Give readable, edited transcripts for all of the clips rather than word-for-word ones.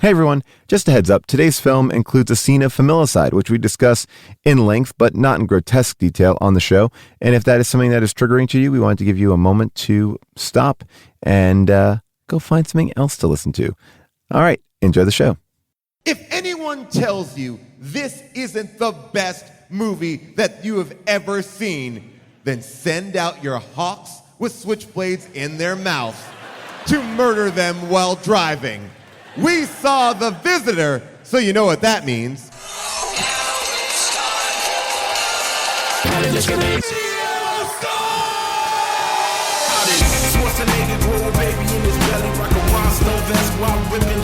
Hey everyone, just a heads up, today's film includes a scene of familicide, which we discuss in length but not in grotesque detail on the show. And if that is something that is triggering to you, we wanted to give you a moment to stop and go find something else to listen to. All right, enjoy the show. If anyone tells you this isn't the best movie that you have ever seen, then send out your hawks with switchblades in their mouth to murder them while driving. We saw The Visitor, so you know what that means.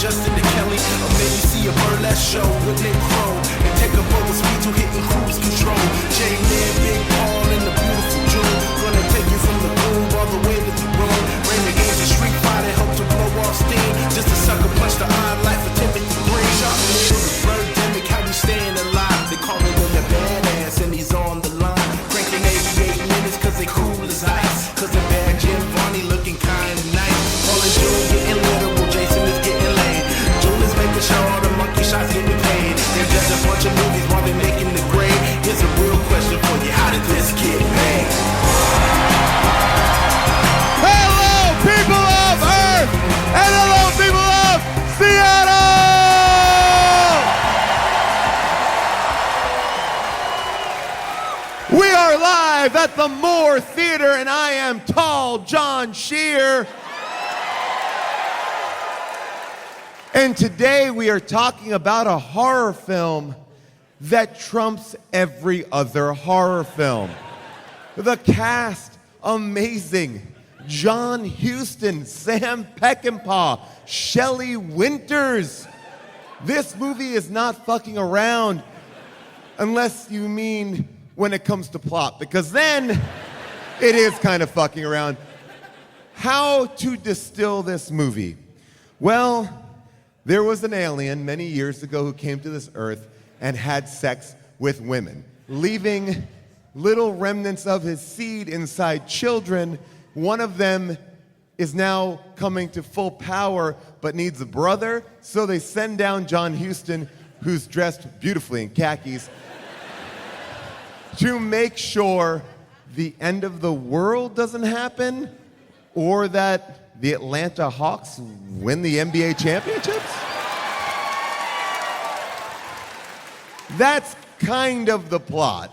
Just in the Kelly, or maybe see a burlesque show with Nick Crow and take a boat with speed to hitting cruise control. J-Man, Big Paul, and the beautiful June. Gonna take you from the groove all the way to the room. Rain the games of Street Fighter, help to blow off steam. Just a sucker punch the odd life of Timothy Green. Sharp little birdemic, how we staying alive. They call me with a badass, and he's on the line. Cranking 88 minutes, cause they cool as ice. Cause the bad Jim Varney looking kinda nice. All the June getting literal, Jason is getting laid. Making sure all the monkey shots getting paid. They're just a bunch of movies while they're making the grade. Here's a real question for you: how did this get made? Hello, people of Earth, and hello, people of Seattle! We are live at the Moore Theater, and I am Tall John Shear. And today we are talking about a horror film that trumps every other horror film. The cast, amazing. John Huston, Sam Peckinpah, Shelley Winters. This movie is not fucking around unless you mean when it comes to plot, because then it is kind of fucking around. How to distill this movie? Well, there was an alien many years ago who came to this earth and had sex with women, leaving little remnants of his seed inside children. One of them is now coming to full power but needs a brother, so they send down John Huston, who's dressed beautifully in khakis, to make sure the end of the world doesn't happen or that the Atlanta Hawks win the NBA championships? That's kind of the plot.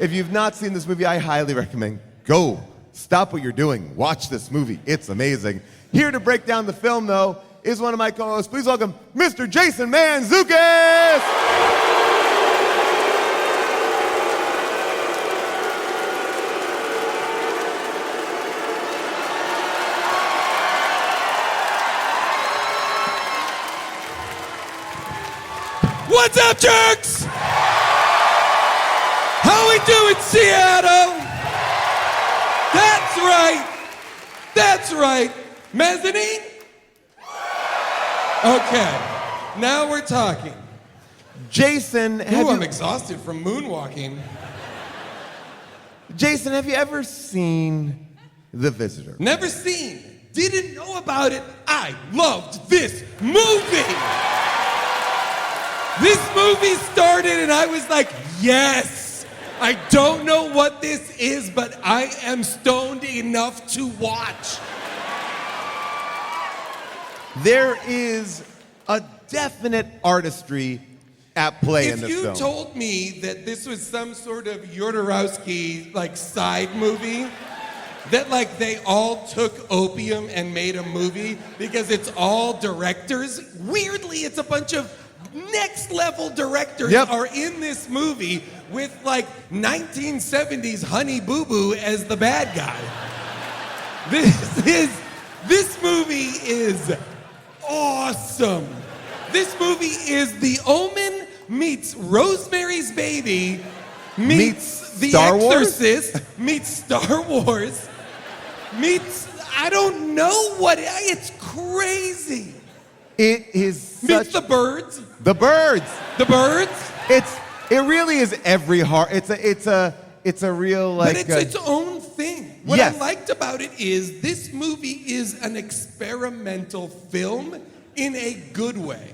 If you've not seen this movie, I highly recommend go. Stop what you're doing. Watch this movie. It's amazing. Here to break down the film, though, is one of my co-hosts. Please welcome Mr. Jason Mantzoukas! What's up, jerks? How we doing, Seattle? That's right. That's right. Mezzanine? Okay. Now we're talking. Jason, I'm exhausted from moonwalking. Jason, have you ever seen The Visitor? Never seen. Didn't know about it. I loved this movie. This movie started and I was like, yes, I don't know what this is, but I am stoned enough to watch. There is a definite artistry at play in this film. If you told me that this was some sort of Jodorowsky side movie, that they all took opium and made a movie because it's all directors, weirdly it's a bunch of next level directors are in this movie with 1970s Honey Boo Boo as the bad guy. This movie is awesome. This movie is The Omen meets Rosemary's Baby meets The Exorcist meets Star Wars meets I don't know what it's crazy. It is meets The Birds. The Birds. The Birds. It really is every heart. It's a real But it's its own thing. What I liked about it is this movie is an experimental film in a good way.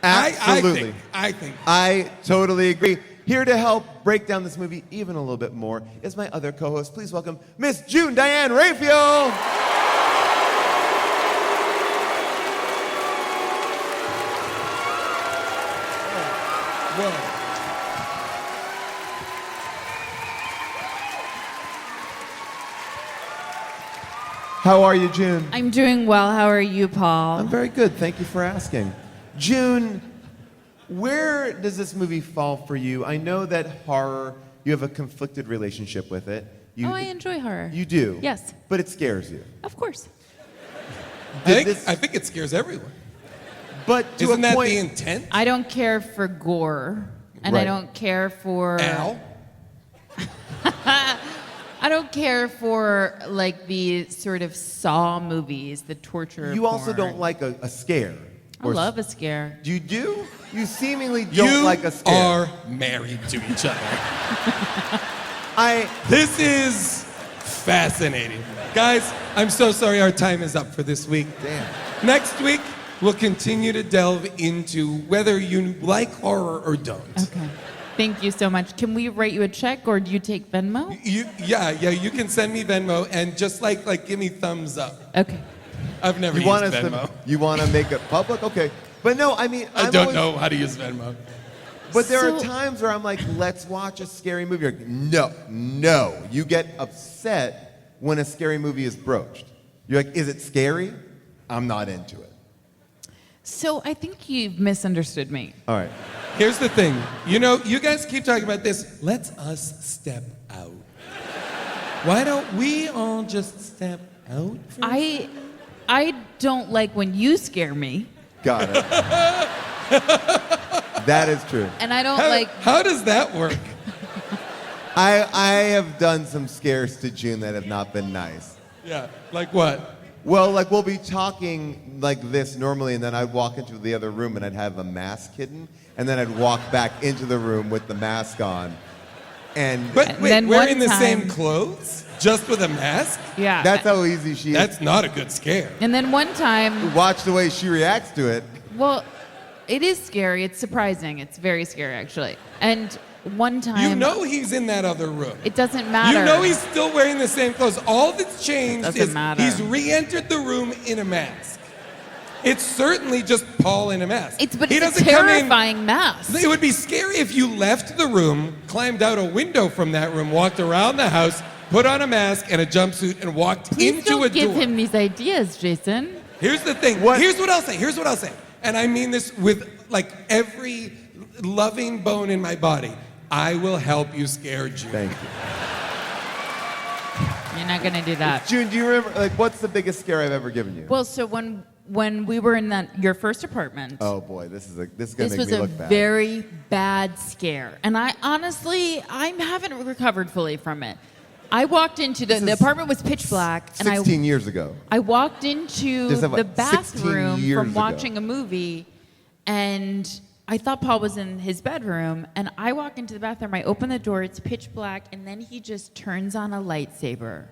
Absolutely. I think. I totally agree. Here to help break down this movie even a little bit more is my other co-host. Please welcome Miss June Diane Raphael. Whoa. How are you, June? I'm doing well. How are you, Paul? I'm very good. Thank you for asking. June, where does this movie fall for you? I know that horror, you have a conflicted relationship with it. I enjoy horror. You do? Yes. But it scares you. Of course. I think it scares everyone. But to Isn't a that point, the intent? I don't care for gore, and I Right. don't care for. Al? I don't care for like the sort of Saw movies, the torture. you also porn. don't like a scare. I love a scare. You do? You seemingly don't like a scare. You are married to each other. This is fascinating. Guys, I'm so sorry our time is up for this week. Damn. Next week, we'll continue to delve into whether you like horror or don't. Okay. Thank you so much. Can we write you a check, or do you take Venmo? Yeah, you can send me Venmo and just like give me thumbs up. Okay. I've never You used want us Venmo. to? You want to make it public? Okay. But no, I mean, I don't know how to use Venmo. But there are So- times where I'm like, let's watch a scary movie. You're like, no. You get upset when a scary movie is broached. You're like, is it scary? I'm not into it. So I think you've misunderstood me. All right. Here's the thing. You know, you guys keep talking about this. Let's us step out. Why don't we all just step out? I don't like when you scare me, Got it. That is true. and I don't like. How does that work? I have done some scares to June that have not been nice. Yeah, like what? Well, like we'll be talking like this normally, and then I'd walk into the other room and I'd have a mask hidden, and then I'd walk back into the room with the mask on. And But And wait, then we're one in the same time- clothes? Just with a mask? Yeah. that's how easy she is. That's not a good scare. And then one time, Watch the way she reacts to it. well, it is scary. It's surprising. It's very scary, actually. And one time, You know he's in that other room. it doesn't matter. You know he's still wearing the same clothes. All that's changed Doesn't is matter. he's re-entered the room in a mask. It's certainly just Paul in a mask. But he it's a doesn't come in. terrifying mask. It would be scary if you left the room, climbed out a window from that room, walked around the house, put on a mask and a jumpsuit, and walked Please into don't a give door. him these ideas, Jason. Here's the thing. What- Here's what I'll say. And I mean this with like every loving bone in my body. I will help you scare June. Thank you. You're not gonna do that. June, do you remember, like, what's the biggest scare I've ever given you? Well, so when we were in your first apartment, Oh boy, this is gonna this make was me a look bad. very bad scare, and I haven't recovered fully from it. I walked into the This is apartment was pitch black, and 16 years ago. I walked into Just have, the like, 16 bathroom years from ago. watching a movie, and I thought Paul was in his bedroom, and I walk into the bathroom, I open the door, it's pitch black, and then he just turns on a lightsaber.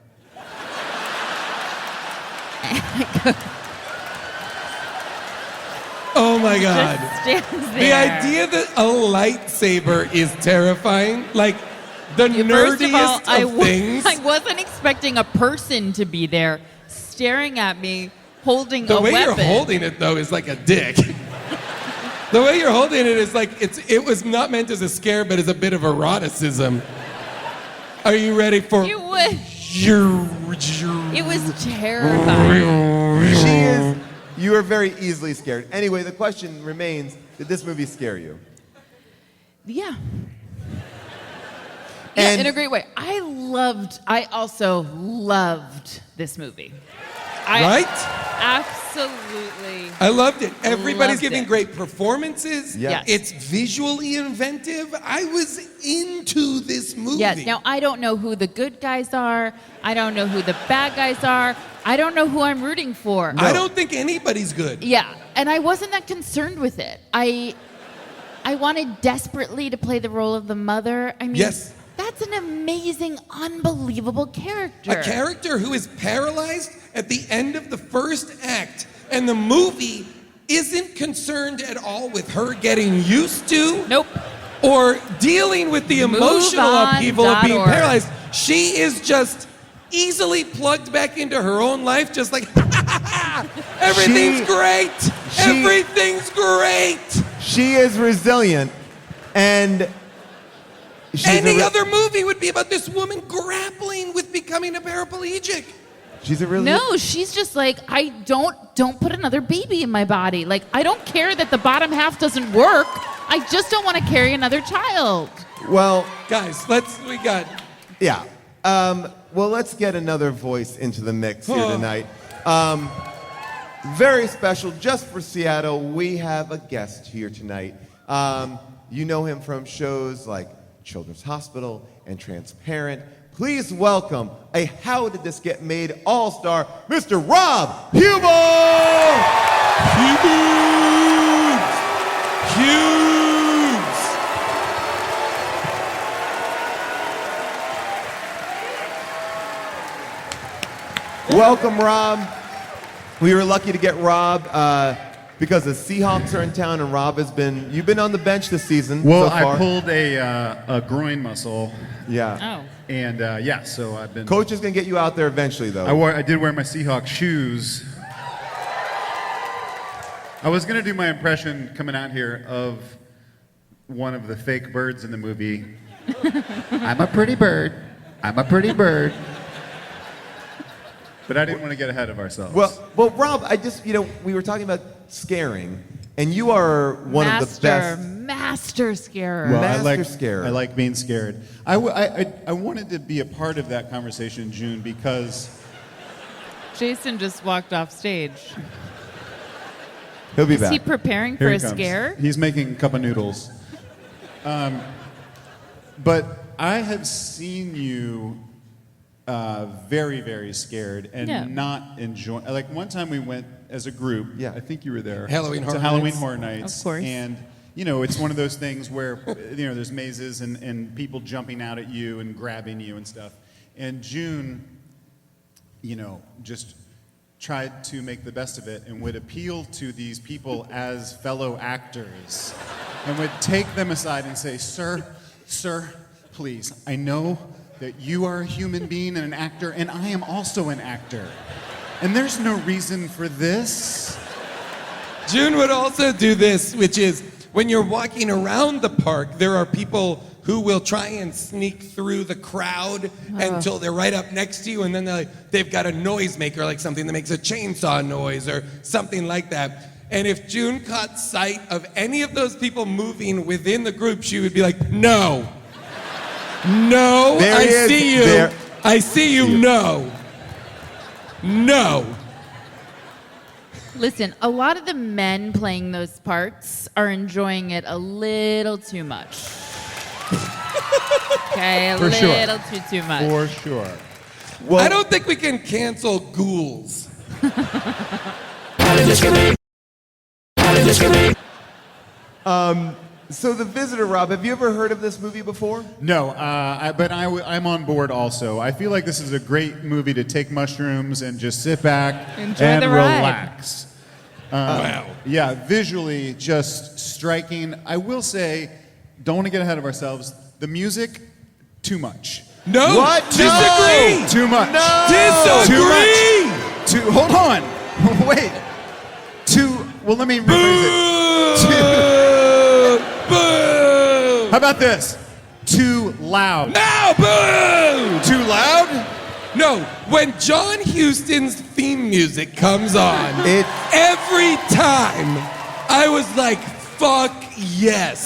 Oh my God. Just stands there. The idea that a lightsaber is terrifying, like the First of all, nerdiest of things. I wasn't expecting a person to be there staring at me holding The a way weapon. you're holding it, though, is like a dick. The way you're holding it is like it was not meant as a scare, but as a bit of eroticism. Are you ready for? It was terrifying. You are very easily scared. Anyway, the question remains, did this movie scare you? Yeah. And- in a great way. I also loved this movie. Right? Absolutely. I loved it. Everybody's Loved giving it. great performances. Yes. It's visually inventive. I was into this movie. Yes. Now, I don't know who the good guys are. I don't know who the bad guys are. I don't know who I'm rooting for. I don't think anybody's good. Yeah. And I wasn't that concerned with it. I wanted desperately to play the role of the mother. I mean, Yes. that's an amazing, unbelievable character. A character who is paralyzed at the end of the first act, and the movie isn't concerned at all with her getting used to Nope. or dealing with the emotional upheaval of being MoveOn.org. paralyzed. She is just easily plugged back into her own life, just like, everything's great. Everything's great. She is resilient, and Any other movie would be about this woman grappling with becoming a paraplegic. she's a really No, she's just like, I don't put another baby in my body. Like, I don't care that the bottom half doesn't work. I just don't want to carry another child. well. Guys, Yeah. Well, let's get another voice into the mix here tonight. Very special, just for Seattle. We have a guest here tonight. You know him from shows like Children's Hospital and Transparent. Please welcome a How Did This Get Made all-star, Mr. Rob Huebel! Huge. Welcome, Rob. We were lucky to get Rob because the Seahawks are in town, and Rob you've been on the bench this season. Well, so far. I pulled a groin muscle, Yeah. Oh. and so I've been. Coach is going to get you out there eventually, though. I did wear my Seahawks shoes. I was gonna do my impression coming out here of one of the fake birds in the movie. I'm a pretty bird. I'm a pretty bird. But I didn't want to get ahead of ourselves. Well, Rob, we were talking about scaring, and you are one of the best. Master scarer. Well, I like scarer. I like being scared. I wanted to be a part of that conversation, June, because Jason just walked off stage. He'll be Is back. he preparing here for he a comes. scare? He's making a cup of noodles. But I have seen you very, very scared and Yeah. not enjoying. Like one time we went as a group. Yeah. I think you were there. Halloween Horror to Halloween Nights. Horror Nights. Of course. And it's one of those things where there's mazes and people jumping out at you and grabbing you and stuff. And June, just tried to make the best of it and would appeal to these people as fellow actors and would take them aside and say, sir, please, I know that you are a human being and an actor, and I am also an actor. And there's no reason for this. June would also do this, which is when you're walking around the park, there are people who will try and sneak through the crowd until they're right up next to you, and then they've got a noisemaker, like something that makes a chainsaw noise or something like that. And if June caught sight of any of those people moving within the group, she would be like, no, There I he is. see you. There. I see you, no. Listen, a lot of the men playing those parts are enjoying it a little too much. Okay, a For sure. little too much. For sure. Well, I don't think we can cancel ghouls. So The Visitor, Rob, have you ever heard of this movie before? No, but I'm on board also. I feel like this is a great movie to take mushrooms and just sit back Enjoy and the ride. relax. Wow. Yeah, visually just striking. I will say, don't want to get ahead of ourselves. The music, too much. No. What? Disagree. Too much. Disagree. Hold on. Wait. Well, let me rephrase it. Boo! How about this? Too loud. Now, boo! Too loud? No, when John Huston's theme music comes on, It- every time I was like, fuck yes.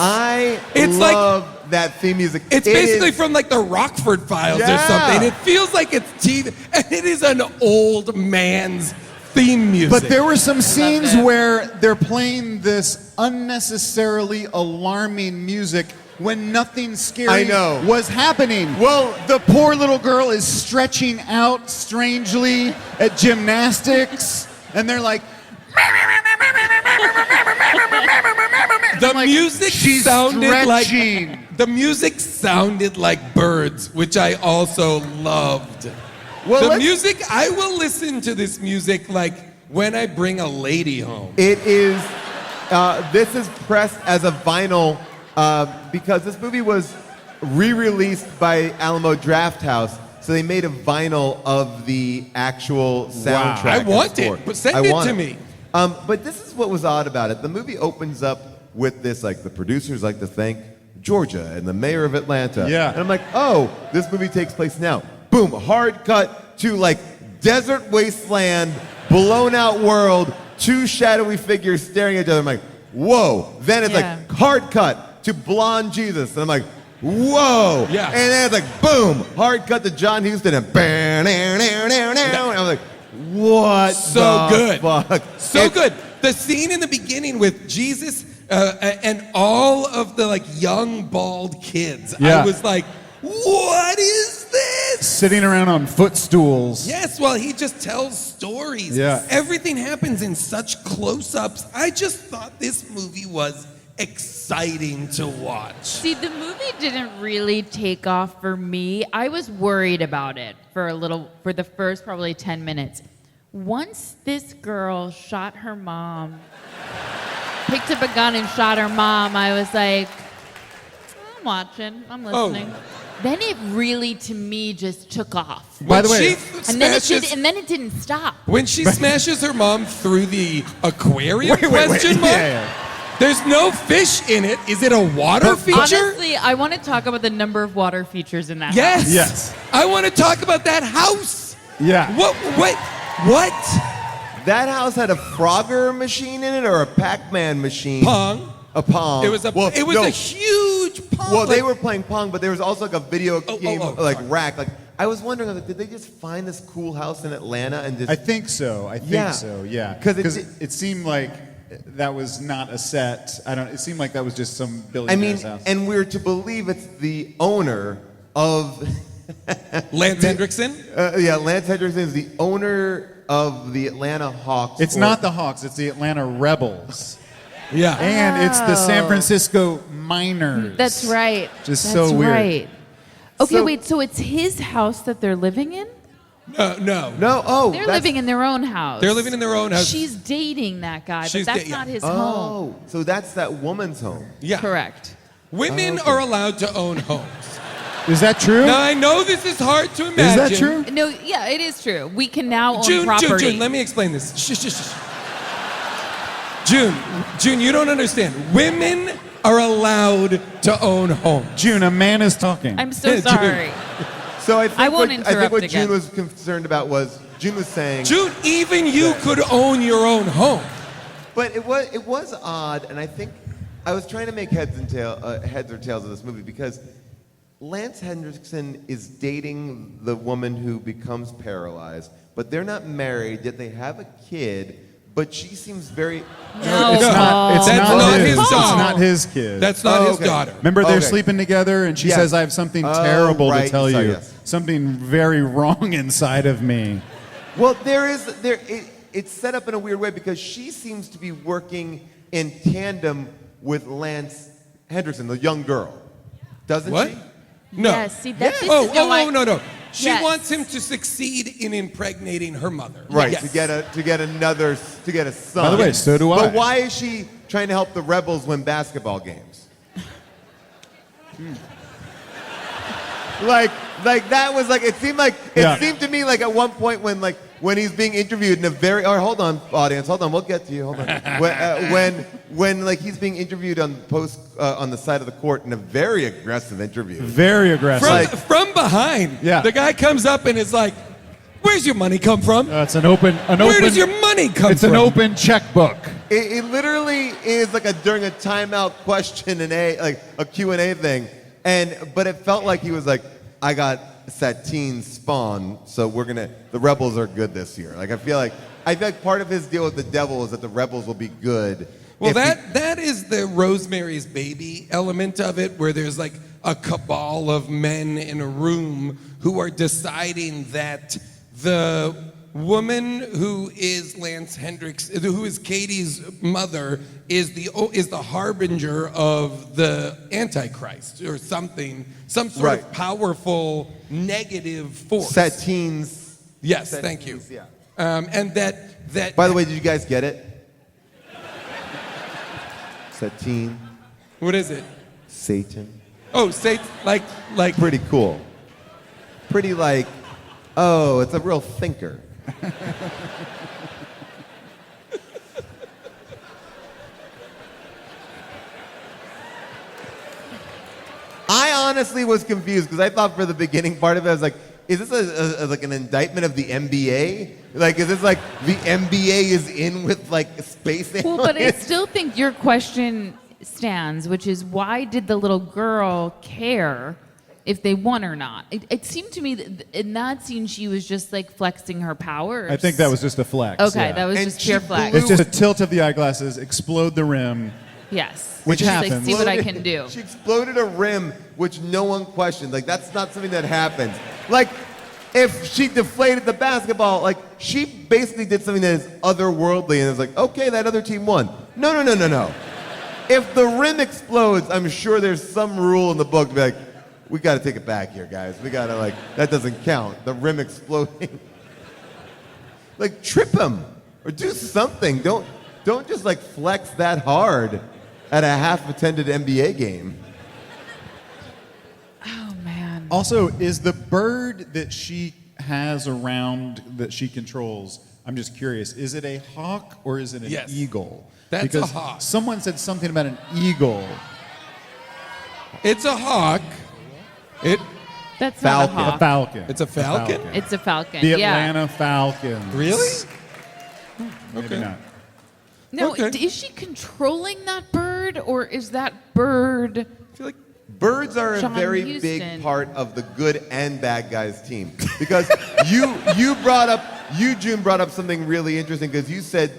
It's like- love that theme music. It's It basically is- from like the Rockford Files or Yeah. something. It feels like it's TV, and it is an old man's theme music. But there were some scenes it. where they're playing this unnecessarily alarming music when nothing I scary know. was happening. Well- the poor little girl is stretching out strangely at gymnastics, and they're like, the music she's sounded stretching. like the music sounded like birds, which I also loved. Well, The let's- music, I will listen to this music like when I bring a lady home. It is, this is pressed as a vinyl because this movie was re-released by Alamo Drafthouse. So they made a vinyl of the actual soundtrack. I want and score. it, but send it to me. But this is what was odd about it. The movie opens up with this, like, the producers like to thank Georgia and the mayor of Atlanta. Yeah. And I'm like, oh, this movie takes place now. Boom, hard cut to, like, desert wasteland, blown out world, two shadowy figures staring at each other. I'm like, whoa. Then it's like hard cut to blonde Jesus. And I'm like, whoa. Yeah. And then it's like, boom, hard cut to John Huston and bam, and I was like, what So the good. fuck? So good. The scene in the beginning with Jesus and all of the like young bald kids. Yeah. I was like, what is this? Sitting around on footstools. Yes, well, he just tells stories. Yeah. Everything happens in such close-ups. I just thought this movie was exciting to watch. See, the movie didn't really take off for me. I was worried about it for the first probably 10 minutes. Once this girl shot her mom, picked up a gun and shot her mom, I was like, I'm watching, I'm listening. Then it really, to me, just took off. By the way, And then it didn't stop. When she smashes her mom through the aquarium, question mark? Yeah. There's no fish in it. Is it a water feature? Honestly, I want to talk about the number of water features in that Yes. house. Yes. I want to talk about that house. Yeah. What? That house had a Frogger machine in it or a Pac-Man machine? Pong. A Pong. It was a huge Pong. Well, they were playing Pong, but there was also like a video game sorry. rack. Like I was wondering, like, did they just find this cool house in Atlanta and just? I think so. Yeah. 'Cause it seemed like that was not a set. It seemed like that was just some I billionaire's mean, house. and we're to believe it's the owner of. Lance Hendrickson? Lance Hendrickson is the owner of the Atlanta Hawks. It's not the Hawks. It's the Atlanta Rebels. Yeah. And it's the San Francisco Miners. That's right. Just That's so weird. right. Okay, So- wait, so it's his house that they're living in? No. No. Oh, They're that's- living in their own house. They're living in their own house. She's dating that guy, She's but that's yeah. not his home. Oh, so that's that woman's home. Yeah. Correct. Women are allowed to own homes. Is that true? Now, I know this is hard to imagine. Is that true? No, yeah, it is true. We can now own June, property. June, let me explain this. Shh. June, you don't understand. Women are allowed to own homes. June, a man is talking. I'm so June. sorry. So I think I won't what interrupt June again. was concerned about was June was saying. June, even you could own your own home. But it was odd, and I think I was trying to make heads or tails of this movie because Lance Hendrickson is dating the woman who becomes paralyzed, but they're not married yet they have a kid. But she seems very. No, It's not. It's That's not, not his. his It's daughter. not his kid. That's not his okay. daughter. Remember, they're Okay. sleeping together, and she Yes. says, "I have something Oh, terrible right. to tell Sorry, you. yes. Something very wrong inside of me." Well, it's set up in a weird way because she seems to be working in tandem with Lance Hendrickson, the young girl, doesn't What? she? No. Yes, see, that- this Oh, is- no, I- no. She Yes. wants him to succeed in impregnating her mother. Right, Yes. to get a son. By the way, so do I. But why is she trying to help the Rebels win basketball games? Like that was like it seemed to me like at one point when he's being interviewed in a very hold on audience, hold on, we'll get to you, hold on. When like he's being interviewed on the side of the court in a very aggressive interview. Very aggressive. From behind, Yeah. the guy comes up and is like, "Where's your money come from? It's an open. Where does your money come It's from?" an open checkbook. It literally is like during a timeout question and a Q&A thing, but it felt like he was like, I got Satine Spawn, so the Rebels are good this year. Like I feel like part of his deal with the devil is that the Rebels will be good. Well, that is the Rosemary's Baby element of it, where there's like a cabal of men in a room who are deciding that the woman who is Lance Hendricks, who is Katie's mother, is the harbinger of the Antichrist or something, some sort Right. of powerful negative force. Satine's. Yes, thank you. Yeah. And that. By the way, did you guys get it? Satine, What is it? Satan. Oh, say like. Pretty cool. Pretty like, oh, it's a real thinker. I honestly was confused because I thought for the beginning part of it, I was like, is this like an indictment of the NBA? Like, is this like the NBA is in with like space aliens? Well, but I still think your question stands, which is why did the little girl care if they won or not? It seemed to me that in that scene she was just like flexing her powers. I think that was just a flex. Okay, yeah. that was And just she pure flex. It's just a tilt of the eyeglasses, explode the rim. Yes. Which Just happens. like, see what I can do. She exploded a rim, which no one questioned. Like, that's not something that happens. Like, if she deflated the basketball, like, she basically did something that is otherworldly, and it's like, okay, that other team won. No. If the rim explodes, I'm sure there's some rule in the book to be like, we got to take it back here, guys. We got to, like, that doesn't count. The rim exploding. Like, trip him or do something. Don't just, like, flex that hard at a half-attended NBA game. Oh man. Also, is the bird that she has around that she controls, I'm just curious, is it a hawk or is it an Yes. eagle? That's because a hawk. Someone said something about an eagle. It's a hawk. That's not a Falcon. hawk. A falcon. It's a falcon? It's a falcon. The yeah. Atlanta Falcons. Really? Maybe Okay. not. No, Okay. is she controlling that bird, or is that bird? I feel like birds are a John very Huston. big part of the good and bad guys team. Because you, June, brought up something really interesting because you said,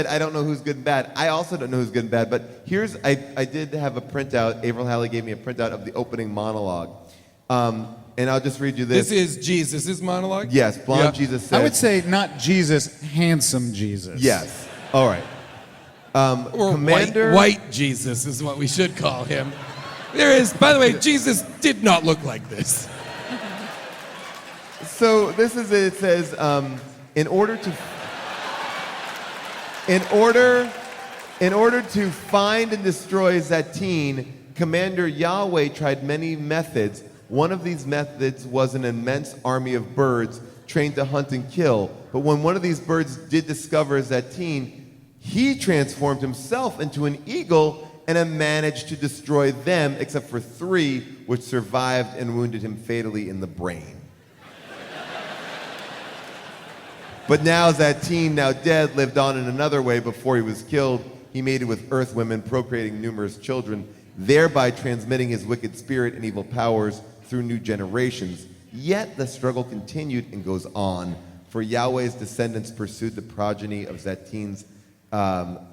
I don't know who's good and bad. I also don't know who's good and bad. But I did have a printout. Avril Halley gave me a printout of the opening monologue. And I'll just read you this. This is Jesus' monologue? Yes, Blonde Yeah. Jesus said. I would say not Jesus, handsome Jesus. Yes. All right. Or Commander. white Jesus is what we should call him. By the way, Jesus did not look like this. So this is it. It says, in order to find and destroy Zatine, Commander Yahweh tried many methods. One of these methods was an immense army of birds trained to hunt and kill. But when one of these birds did discover Zatine, he transformed himself into an eagle and managed to destroy them, except for 3, which survived and wounded him fatally in the brain. But now Zatine, now dead, lived on in another way before he was killed. He mated with earth women, procreating numerous children, thereby transmitting his wicked spirit and evil powers through new generations. Yet the struggle continued and goes on, for Yahweh's descendants pursued the progeny of Zatine's,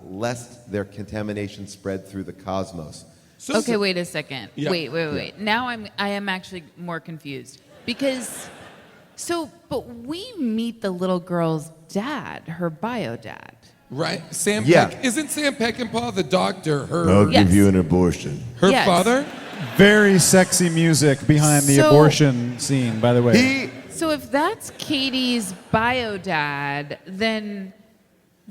lest their contamination spread through the cosmos. Okay, wait a second. Yeah. Wait. Now I am actually more confused because, but we meet the little girl's dad, her bio dad. Right? Sam Yeah. Peck. Isn't Sam Peckinpah the doctor? Her I'll Yes. give you an abortion. Yes. father? Very sexy music behind the So- abortion scene, by the way. So if that's Katie's bio dad, then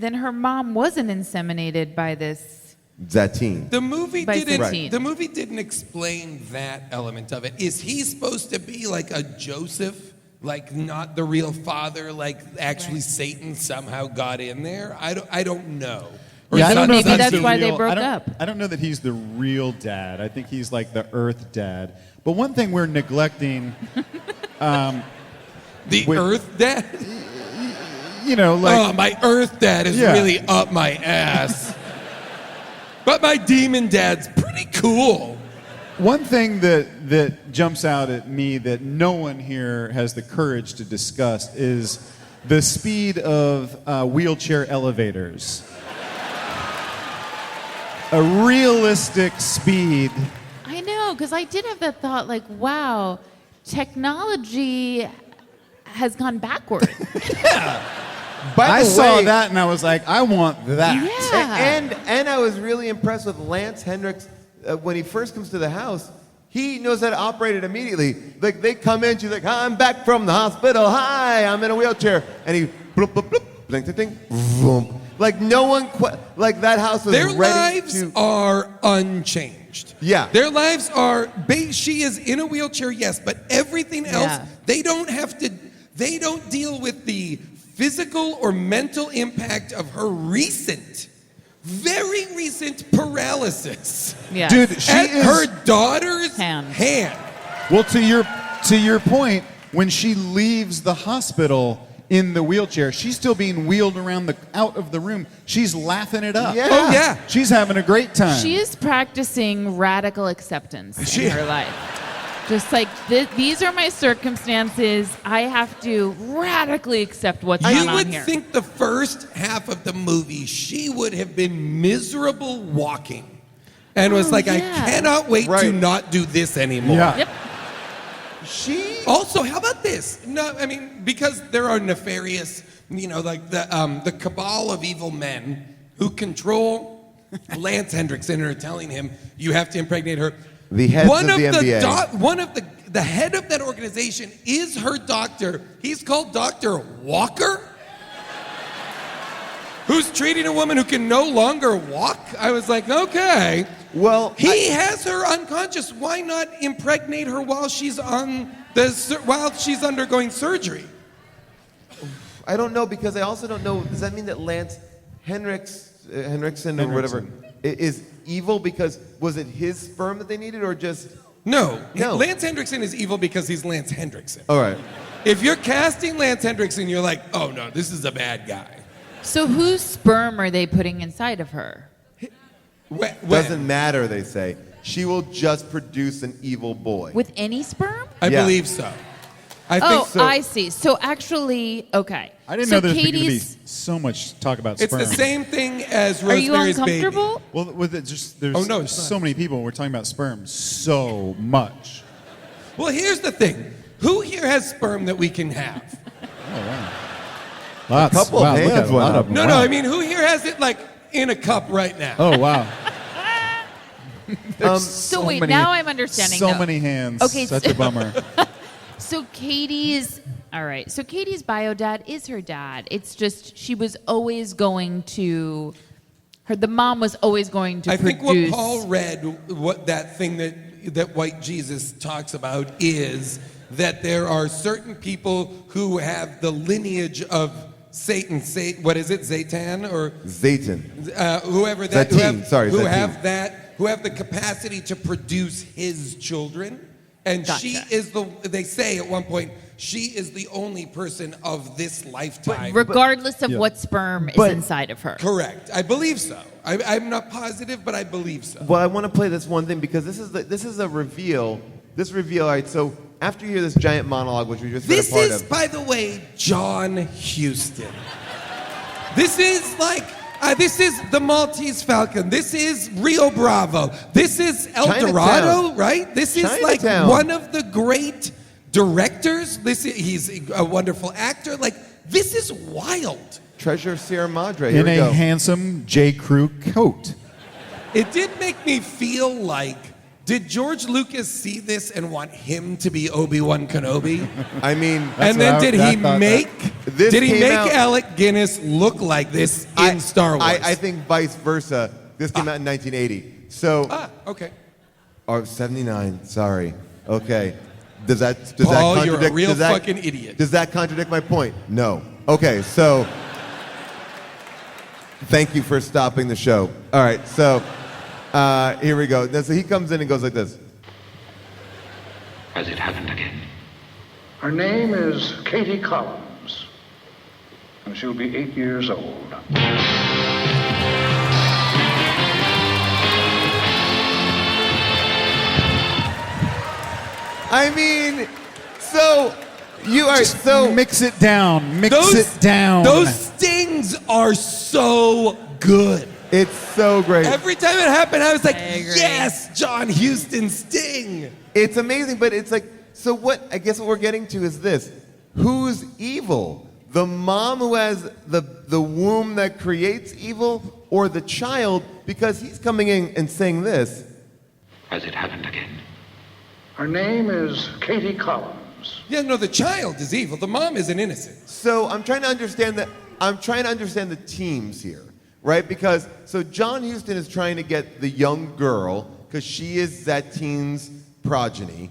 her mom wasn't inseminated by this. Zatine. The movie By didn't. Satine. The movie didn't explain that element of it. Is he supposed to be like a Joseph, like not the real father? Like actually Satan somehow got in there? I don't know. Or Yeah, I is don't that- know if Maybe that's that's the why they real- broke I don't- up. I don't know that he's the real dad. I think he's like the Earth dad. But one thing we're neglecting, the with- Earth Dad. you know, like Oh, my Earth Dad is Yeah. really up my ass. But my Demon Dad's pretty cool. one thing that jumps out at me that no one here has the courage to discuss is the speed of wheelchair elevators. A realistic speed. I know, because I did have that thought, like, wow, technology has gone backward. By I the saw way, that and I was like, I want that. Yeah. And I was really impressed with Lance Hendricks when he first comes to the house. He knows how to operate it immediately. Like they come in, she's like, "Hi, I'm back from the hospital. Hi, I'm in a wheelchair," and he bloop, bloop, bloop, blink, ding, ding, boom. Like no one, like that house was Their ready lives to. are unchanged. Yeah. Their lives are, she is in a wheelchair, yes, but everything else, Yeah. they don't deal with the physical or mental impact of her very recent paralysis. Yeah. Dude, she At is her daughter's Hand. hand. well to your point. When she leaves the hospital in the wheelchair, she's still being wheeled around out of the room. She's laughing it up. Yeah. Oh, yeah. She's having a great time. She is practicing radical acceptance She- in her life. Just like, these are my circumstances. I have to radically accept what's going You on would here. think the first half of the movie, she would have been miserable walking. And was like, I yeah. cannot wait to Right. not do this anymore. Yeah. Yep. She. Also, how about this? No, I mean, because there are nefarious, like the cabal of evil men who control Lance Hendrickson and are telling him, you have to impregnate her. The heads of the NBA. One of the head of that organization is her doctor. He's called Dr. Walker, who's treating a woman who can no longer walk. I was like, okay. Well, He has her unconscious. Why not impregnate her while she's undergoing surgery? I don't know because I also don't know. Does that mean that Lance Henriksen or whatever is evil because was it his sperm that they needed or just? No. No. Lance Hendrickson is evil because he's Lance Hendrickson. All right. If you're casting Lance Hendrickson, you're like, oh no, this is a bad guy. So whose sperm are they putting inside of her? Doesn't matter, they say. She will just produce an evil boy. With any sperm? I Yeah. believe so. I Oh, think so. I see. So actually, okay. I didn't so know there was going to be Katie's, so much talk about It's sperm. the same thing as Are you Rosemary's Baby. uncomfortable? Well, with it, just there's Oh, no, it's not. so many people. We're talking about sperm so much. Well, here's the thing. Who here has sperm that we can have? Lots. couple of wow, look hands at a went lot up. of them. No, Wow. I mean, who here has it like in a cup right now? Oh wow. So wait, now I'm understanding. So now. many hands. Okay, Such so- a bummer. So Katie's, all right. So Katie's bio dad is her dad. It's just she was always going to, the mom was always going to I think produce. what Paul read, what that thing that White Jesus talks about is that there are certain people who have the lineage of Satan. What is it, Zatan or Zayton. whoever that who Zateen, have, sorry, who Zateen. have that who have the capacity to produce his children, and she Gotcha. is they say at one point she is the only person of this lifetime. regardless of what sperm is but- inside of her. Correct. I believe so. I'm not positive, but I believe so. Well, I want to play this one thing because this is a reveal. This reveal, all right, so after you hear this giant monologue, which we just been a This part is, of. by the way, John Huston. This is like, this is the Maltese Falcon. This is Rio Bravo. This is El Chinatown. Dorado, right? This is like Chinatown. one of the great directors. He's a wonderful actor. Like, this is wild. Treasure Sierra Madre. Here In we a go. handsome J. Crew coat. It did make me feel like, did George Lucas see this and want him to be Obi-Wan Kenobi? I mean, And then what I- did I he thought make This did he came make out- Alec Guinness look like this in Star Wars? I think vice versa. This came out in 1980. So, Okay. or 79. Sorry. Okay. Does that Paul, contradict? you're a real does that- fucking idiot. Does that contradict my point? No. Okay. So, thank you for stopping the show. All right. So, here we go. So he comes in and goes like this. Has it happened again? Her name is Katie Collins, and she'll be 8 years old. I mean, so you are so Mix it down. Mix Those it down. Those stings are so good. It's so great. Every time it happened, I was like, agree. yes, John Huston sting. It's amazing, but it's like, so what, I guess what we're getting to is this. Who's evil? The mom who has the womb that creates evil or the child because he's coming in and saying this. Has it happened again? Her name is Katie Collins, Yeah, no, the child is evil. The mom isn't innocent. So I'm trying to understand that. I'm trying to understand the teams here, right? Because so John Huston is trying to get the young girl because she is that teen's progeny.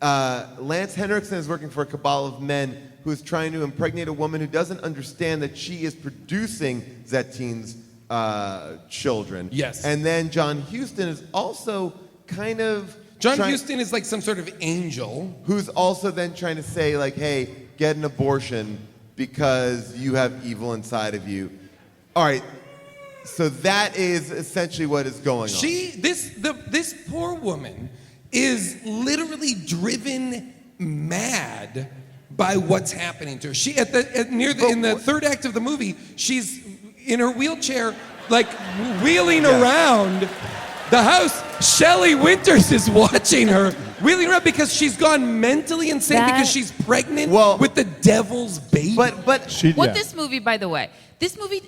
Lance Henriksen is working for a cabal of men who is trying to impregnate a woman who doesn't understand that she is producing Zateen's children. Yes. And then John Huston is also kind of John Huston is like some sort of angel. who's also then trying to say like, hey, get an abortion because you have evil inside of you. All right. So that is essentially what is going on. This poor woman is literally driven mad by what's happening to her. She in the third act of the movie, she's in her wheelchair, like wheeling around the house. Shelley Winters is watching her wheeling around because she's gone mentally insane because she's pregnant with the devil's baby. This movie, by the way, this movie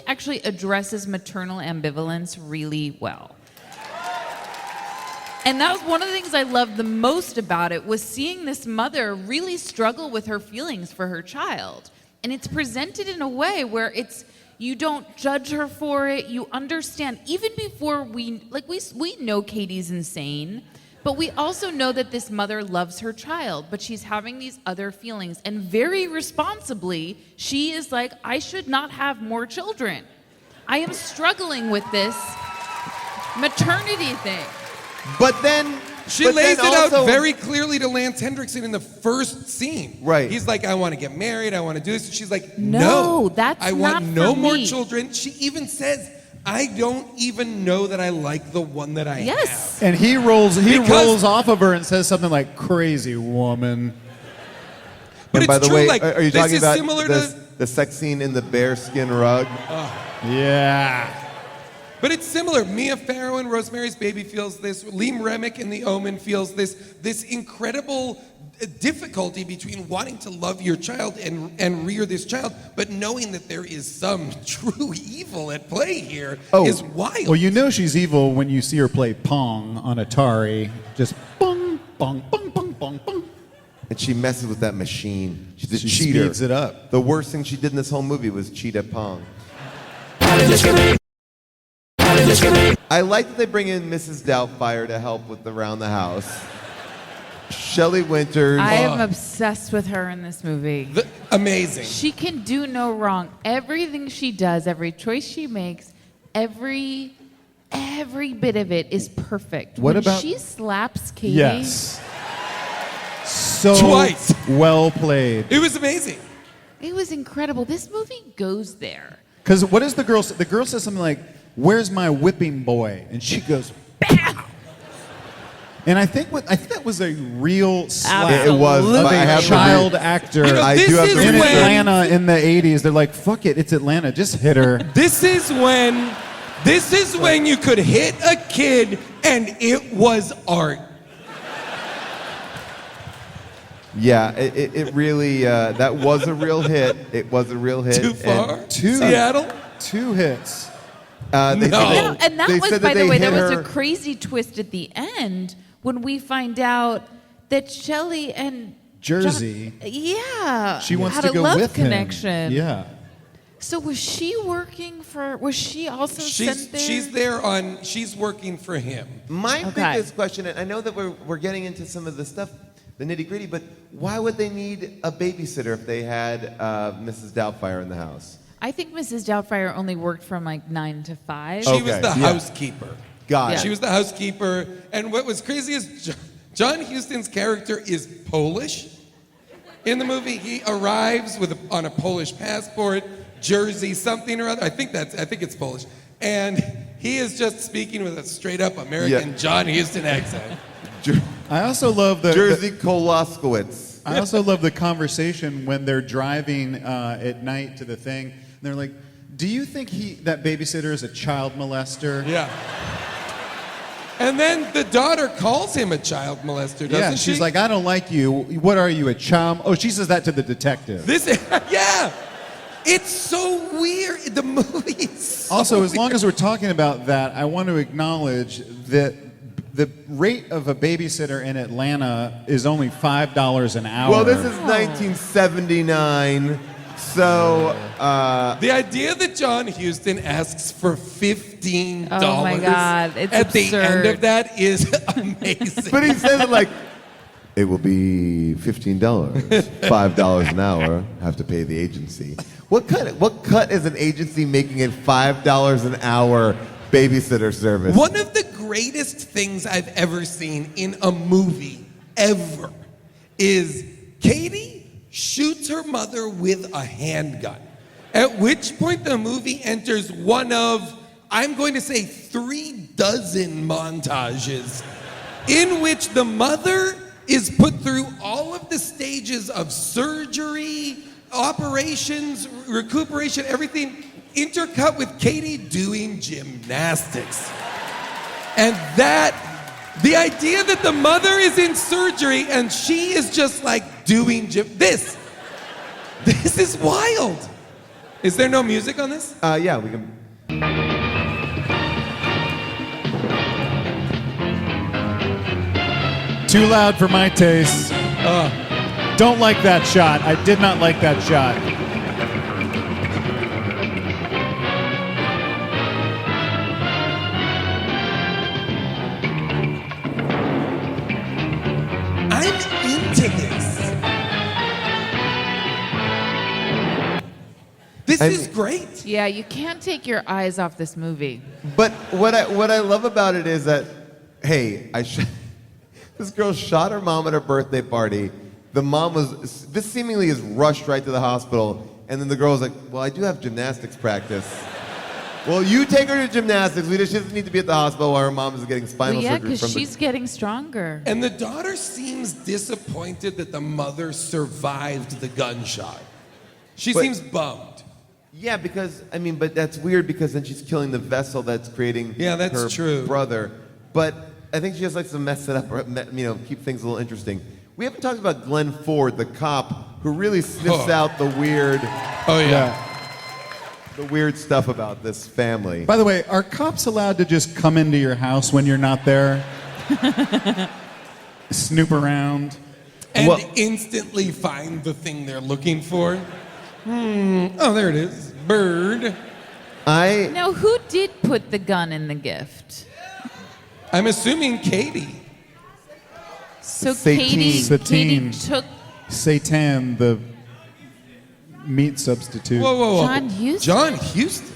actually addresses maternal ambivalence really well. And that was one of the things I loved the most about it, was seeing this mother really struggle with her feelings for her child. And it's presented in a way where you don't judge her for it. You understand, even before we know Katie's insane, but we also know that this mother loves her child, but she's having these other feelings. And very responsibly, she is like, I should not have more children. I am struggling with this maternity thing. But then she lays it out very clearly to Lance Henriksen in the first scene. Right. He's like, I want to get married. I want to do this. And she's like, No, that's I want not no for more me. children. She even says, I don't even know that I like the one that I have. And he rolls off of her and says something like, crazy woman. But and by it's the true, way, like, are you this talking is about similar the sex scene in the bearskin rug? Yeah. But it's similar. Mia Farrow in Rosemary's Baby feels this. Liam Remick in The Omen feels this incredible difficulty between wanting to love your child and rear this child, but knowing that there is some true evil at play here is wild. Well, you know she's evil when you see her play Pong on Atari. Just bong, bong, bong, bong, bong, bong. And she messes with that machine. She's a She cheater. speeds it up. The worst thing she did in this whole movie was cheat at Pong. I like that they bring in Mrs. Doubtfire to help with around the house. Shelley Winters. I am obsessed with her in this movie. Amazing. She can do no wrong. Everything she does, every choice she makes, every bit of it is perfect. What when about- she slaps Katie? Yes. So Twice. well played. It was amazing. It was incredible. This movie goes there. Because what does the girl say? The girl says something like, "Where's my whipping boy?" And she goes, "Bam!" And I think that was a real slap. It was. Absolutely. Of I a have to child agree. actor You know, I this do have is to in agree. when- Atlanta in the 80s. They're like, "Fuck it, it's Atlanta. Just hit her." This is when you could hit a kid and it was art. Yeah, it really, that was a real hit. It was a real hit. Too far? two- Seattle? 2 hits. And, they No. said Yeah, and that they was, said by the they way, hit that was her- a crazy twist at the end when we find out that Shelley and Jersey. She wants had to a go love with connection. him. Yeah. So was she also sent there? She's working for him. My Okay. biggest question, and I know that we're getting into some of the stuff, the nitty-gritty, but why would they need a babysitter if they had Mrs. Doubtfire in the house? I think Mrs. Doubtfire only worked from like 9 to 5. She was Okay, the yeah. housekeeper. Got it. She was the housekeeper. And what was crazy is John Huston's character is Polish. In the movie, he arrives on a Polish passport, Jersey something or other. I think it's Polish. And he is just speaking with a straight up American John Huston accent. I also love the Jersey Koloskowitz. I also love the conversation when they're driving at night to the thing. And they're like, "Do you think that babysitter is a child molester?" Yeah. And then the daughter calls him a child molester, doesn't she? She's like, "I don't like you. What are you, a child?" Oh, she says that to the detective. Yeah. It's so weird. The movie is so Also, as weird. long as we're talking about that, I want to acknowledge that the rate of a babysitter in Atlanta is only $5 an hour. Well, this is 1979, so The idea that John Huston asks for $15 Oh my God, it's at the end absurd. of that is amazing. but he says it like, it will be $15, $5 an hour. Have to pay the agency. What cut is an agency making it $5 an hour babysitter service? One of the greatest things I've ever seen in a movie ever is Katie shoots her mother with a handgun. At which point the movie enters one of, I'm going to say, 36 montages in which the mother is put through all of the stages of surgery, operations, recuperation, everything, intercut with Katie doing gymnastics. And the idea that the mother is in surgery and she is just like doing this is wild. Is there no music on this? Yeah, we can. Too loud for my taste. Don't like that shot. I did not like that shot. I'm into this. This is great. Yeah, you can't take your eyes off this movie. But what I love about it is that, hey, this girl shot her mom at her birthday party. The mom this seemingly is rushed right to the hospital, and then the girl's like, well, I do have gymnastics practice. Well, you take her to gymnastics. She doesn't need to be at the hospital while her mom is getting spinal Yeah, surgery. because she's getting stronger. And the daughter seems disappointed that the mother survived the gunshot. She seems bummed. Yeah, because, but that's weird because then she's killing the vessel that's creating that's her true. brother. But I think she just likes to mess it up or, keep things a little interesting. We haven't talked about Glenn Ford, the cop, who really sniffs out the weird... Oh, yeah. The weird stuff about this family. By the way, are cops allowed to just come into your house when you're not there? Snoop around? And instantly find the thing they're looking for. Oh, there it is. Bird. Now, who did put the gun in the gift? I'm assuming Katie. So Satine. Katie took Seitan, the meat substitute. Whoa. John Huston. John Huston.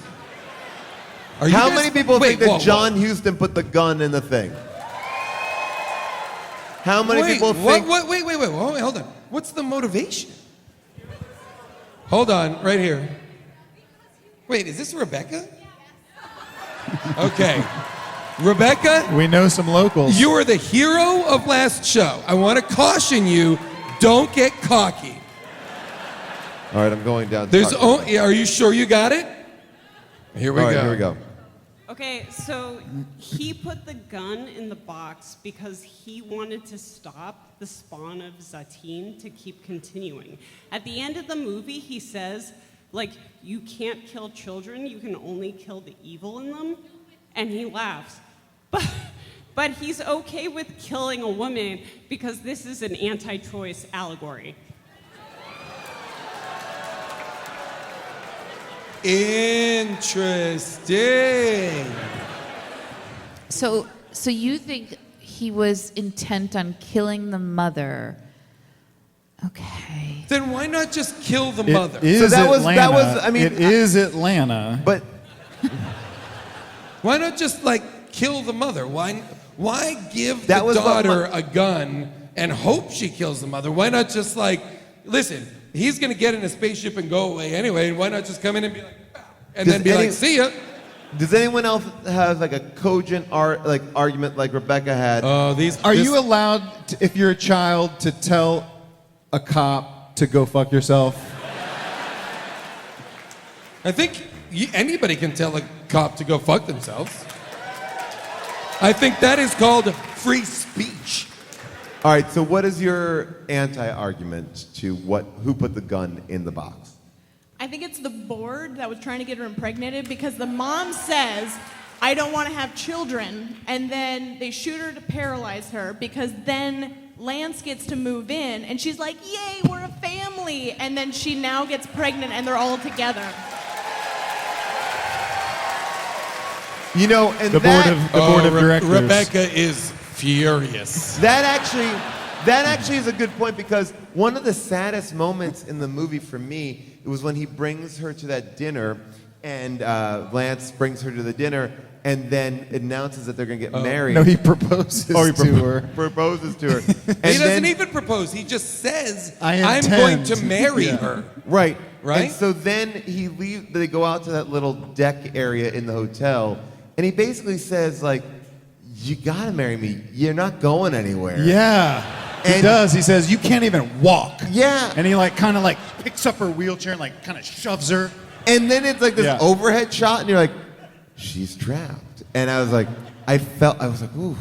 Are you How guys- many people Wait, think that whoa. John Huston put the gun in the thing? How many people think... Wait, hold on. What's the motivation? Hold on, right here. Wait, is this Rebecca? Okay. Rebecca, We know some locals. you are the hero of last show. I want to caution you, don't get cocky. All right, I'm going down. Are you sure you got it? Here we All right, go. here we go. Okay, so he put the gun in the box because he wanted to stop the spawn of Satine to keep continuing. At the end of the movie, he says, you can't kill children, you can only kill the evil in them. And he laughs. But he's okay with killing a woman because this is an anti-choice allegory. Interesting. So you think he was intent on killing the mother? Okay. Then why not just kill the It mother? is that was- Atlanta. It is Atlanta. But Why not just kill the mother? Why give That the was what daughter a gun and hope she kills the mother? Why not just listen, he's gonna get in a spaceship and go away anyway, and why not just come in and be like, "Bow," and Does then be any- like, see ya? does anyone else have a cogent argument like Rebecca had? Are you allowed, if you're a child, to tell a cop to go fuck yourself? I think anybody can tell a cop to go fuck themselves. I think that is called free speech. All right, so what is your anti-argument to who put the gun in the box? I think it's the board that was trying to get her impregnated because the mom says, I don't want to have children. And then they shoot her to paralyze her because then Lance gets to move in and she's like, yay, we're a family. And then she now gets pregnant and they're all together. You know, and The board of directors. Rebecca is furious. That actually is a good point, because one of the saddest moments in the movie for me, it was when he brings her to that dinner, and Lance brings her to the dinner, and then announces that they're going to get married. No, he proposes to her. Proposes to her. And He doesn't then- even propose. He just says, I I'm going intend. to marry Yeah. her. Right. Right? And so then he leaves. They go out to that little deck area in the hotel, and he basically says, like, you gotta marry me. You're not going anywhere. Yeah. He And- does. He says, you can't even walk. Yeah. And he like kind of like picks up her wheelchair and like kind of shoves her. And then it's like this Yeah. overhead shot, and you're like, she's trapped. And I was like, I was like, ooh.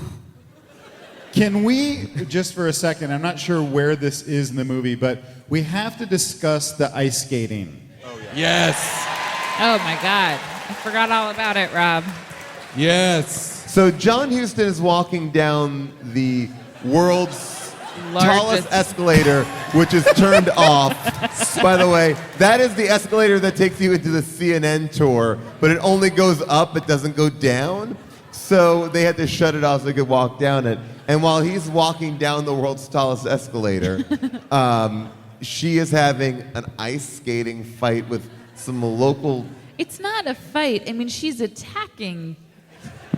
Can we, just for a second, I'm not sure where this is in the movie, but we have to discuss the ice skating. Yes. Oh my God. I forgot all about it, Rob. Yes. So John Huston is walking down the world's tallest escalator, which is turned off. By the way, that is the escalator that takes you into the CNN tour, but it only goes up, it doesn't go down. So they had to shut it off so they could walk down it. And while he's walking down the world's tallest escalator, she is having an ice skating fight with some local... It's not a fight. I mean, she's attacking.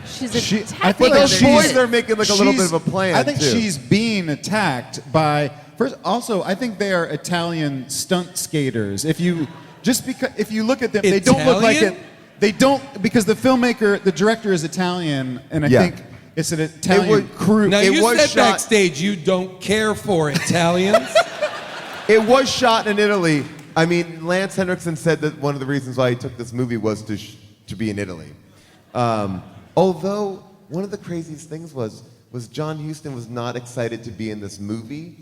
She's She- attacking. I think But that those she's- boys are making like a little bit she's- of a plan, I think too. she's being attacked by. First, also, I think they are Italian stunt skaters. If you look at them, they don't look like it. Italian? They don't, because the filmmaker, the director is Italian, and I Yeah. think it's an Italian would- crew. Now, It you was said shot- backstage you don't care for Italians. It was shot in Italy. I mean, Lance Henriksen said that one of the reasons why he took this movie was to be in Italy. Although one of the craziest things was John Huston was not excited to be in this movie,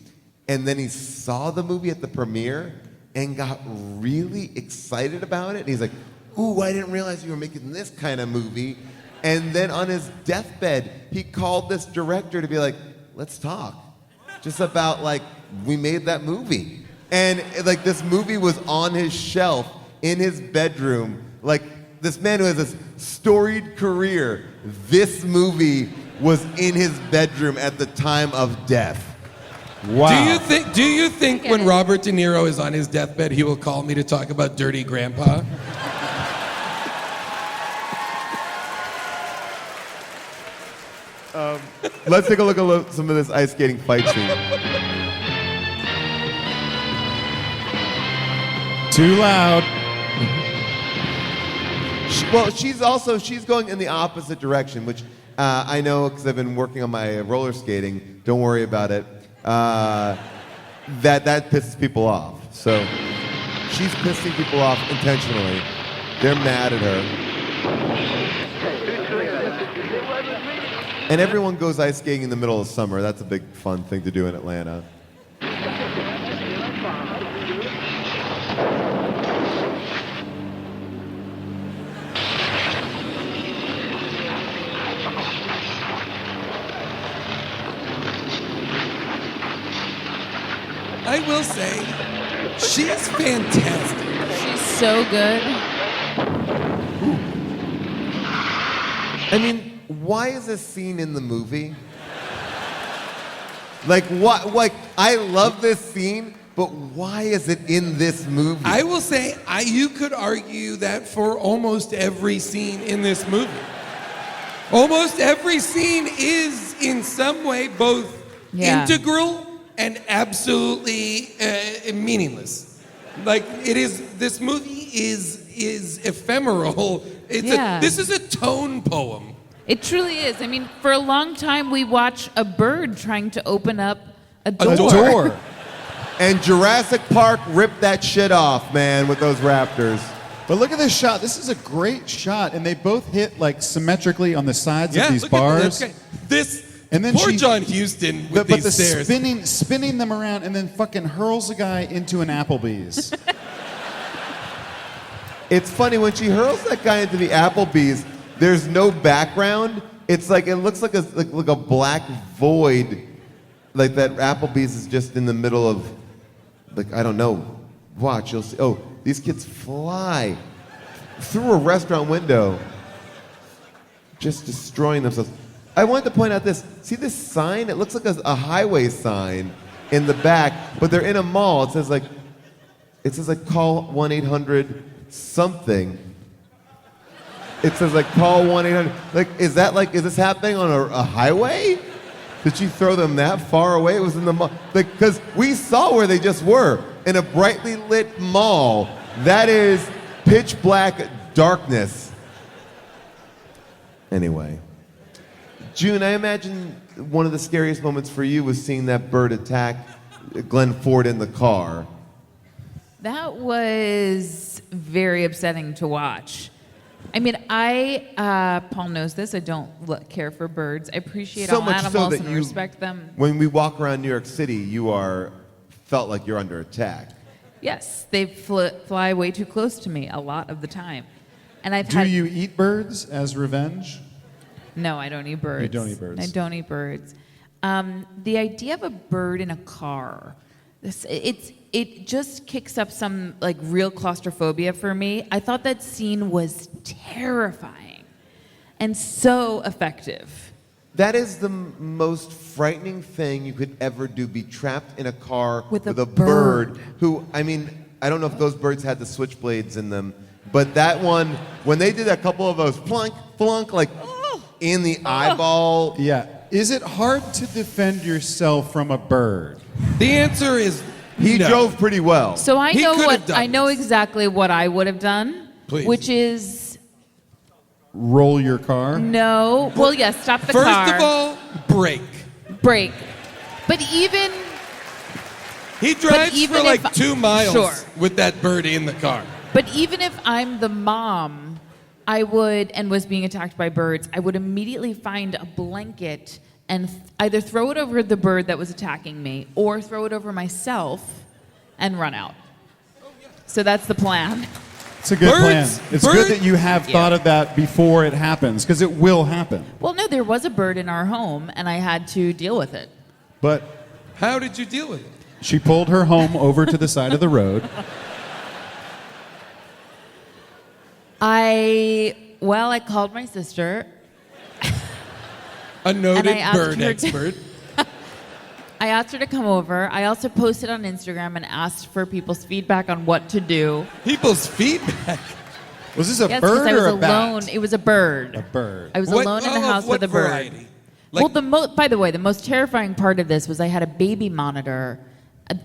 and then he saw the movie at the premiere and got really excited about it. And he's like, "Ooh, I didn't realize you were making this kind of movie." And then on his deathbed, he called this director to be like, "Let's talk, just about like we made that movie." And like this movie was on his shelf in his bedroom. Like this man who has this storied career, this movie was in his bedroom at the time of death. Wow. Do you think when Robert De Niro is on his deathbed, he will call me to talk about Dirty Grandpa? Let's take a look at some of this ice skating fight scene. Too loud. Well, she's going in the opposite direction, which I know because I've been working on my roller skating. Don't worry about it. That pisses people off. So she's pissing people off intentionally. They're mad at her. And everyone goes ice skating in the middle of summer. That's a big fun thing to do in Atlanta. I will say, she's fantastic. She's so good. I mean, why is this scene in the movie? Like, what? Like, I love this scene, but why is it in this movie? I will say, you could argue that for almost every scene in this movie. Almost every scene is in some way both integral and absolutely meaningless. Like it is. This movie is ephemeral. This is a tone poem. It truly is. I mean, for a long time, we watch a bird trying to open up a door. And Jurassic Park ripped that shit off, man, with those raptors. But look at this shot. This is a great shot, and they both hit like symmetrically on the sides of these look at bars. this. And then poor she- John Huston with But these the stairs. spinning them around, and then fucking hurls a guy into an Applebee's. It's funny when she hurls that guy into the Applebee's. there's no background. It's like it looks like a black void, like that Applebee's is just in the middle of, like, I don't know. Watch, you'll see. Oh, these kids fly through a restaurant window, just destroying themselves. I wanted to point out this. See this sign? It looks like a highway sign in the back, but they're in a mall. It says like call 1-800 something. It says like call 1-800. Like, is this happening on a highway? Did she throw them that far away? It was in the mall. Like, because we saw where they just were, in a brightly lit mall. That is pitch black darkness. Anyway. June, I imagine one of the scariest moments for you was seeing that bird attack Glenn Ford in the car. That was very upsetting to watch. I mean, Paul knows this, I don't care for birds. I appreciate So all much so animals that and you- respect them. When we walk around New York City, you felt like you're under attack. Yes, they fly way too close to me a lot of the time. And I've Do had... you eat birds as revenge? No, I don't eat birds. You don't eat birds. I don't eat birds. The idea of a bird in a car, it just kicks up some like real claustrophobia for me. I thought that scene was terrifying and so effective. That is the most frightening thing you could ever do, be trapped in a car With a bird bird. who, I mean, I don't know if those birds had the switchblades in them, but that one, when they did a couple of those plunk, flunk, like in the eyeball. Yeah. Is it hard to defend yourself from a bird? The answer is He no. drove pretty well. So I He know could have done I know this. exactly what I would have done, Please. which is Roll your car? no. Well, yes, stop the First car. of all, brake. Break. But even He drives even for like if- 2 miles Sure. with that birdie in the car. if I'm the mom, I would, and was being attacked by birds, I would immediately find a blanket and either throw it over the bird that was attacking me or throw it over myself and run out. So that's the plan. It's a good Birds- plan. It's bird- good that you have thought of that before it happens, because it will happen. Well, no, there was a bird in our home and I had to deal with it. But How did you deal with it? she pulled her home over to the side of the road. I called my sister. A noted And I asked bird her to- expert. I asked her to come over. I also posted on Instagram and asked for people's feedback on what to do. People's feedback. Was this a Yes, bird because I was or a alone. bat? It was a bird. A bird. I was What- alone in the of house what with a bird. variety? Like- Well, by the way, the most terrifying part of this was I had a baby monitor.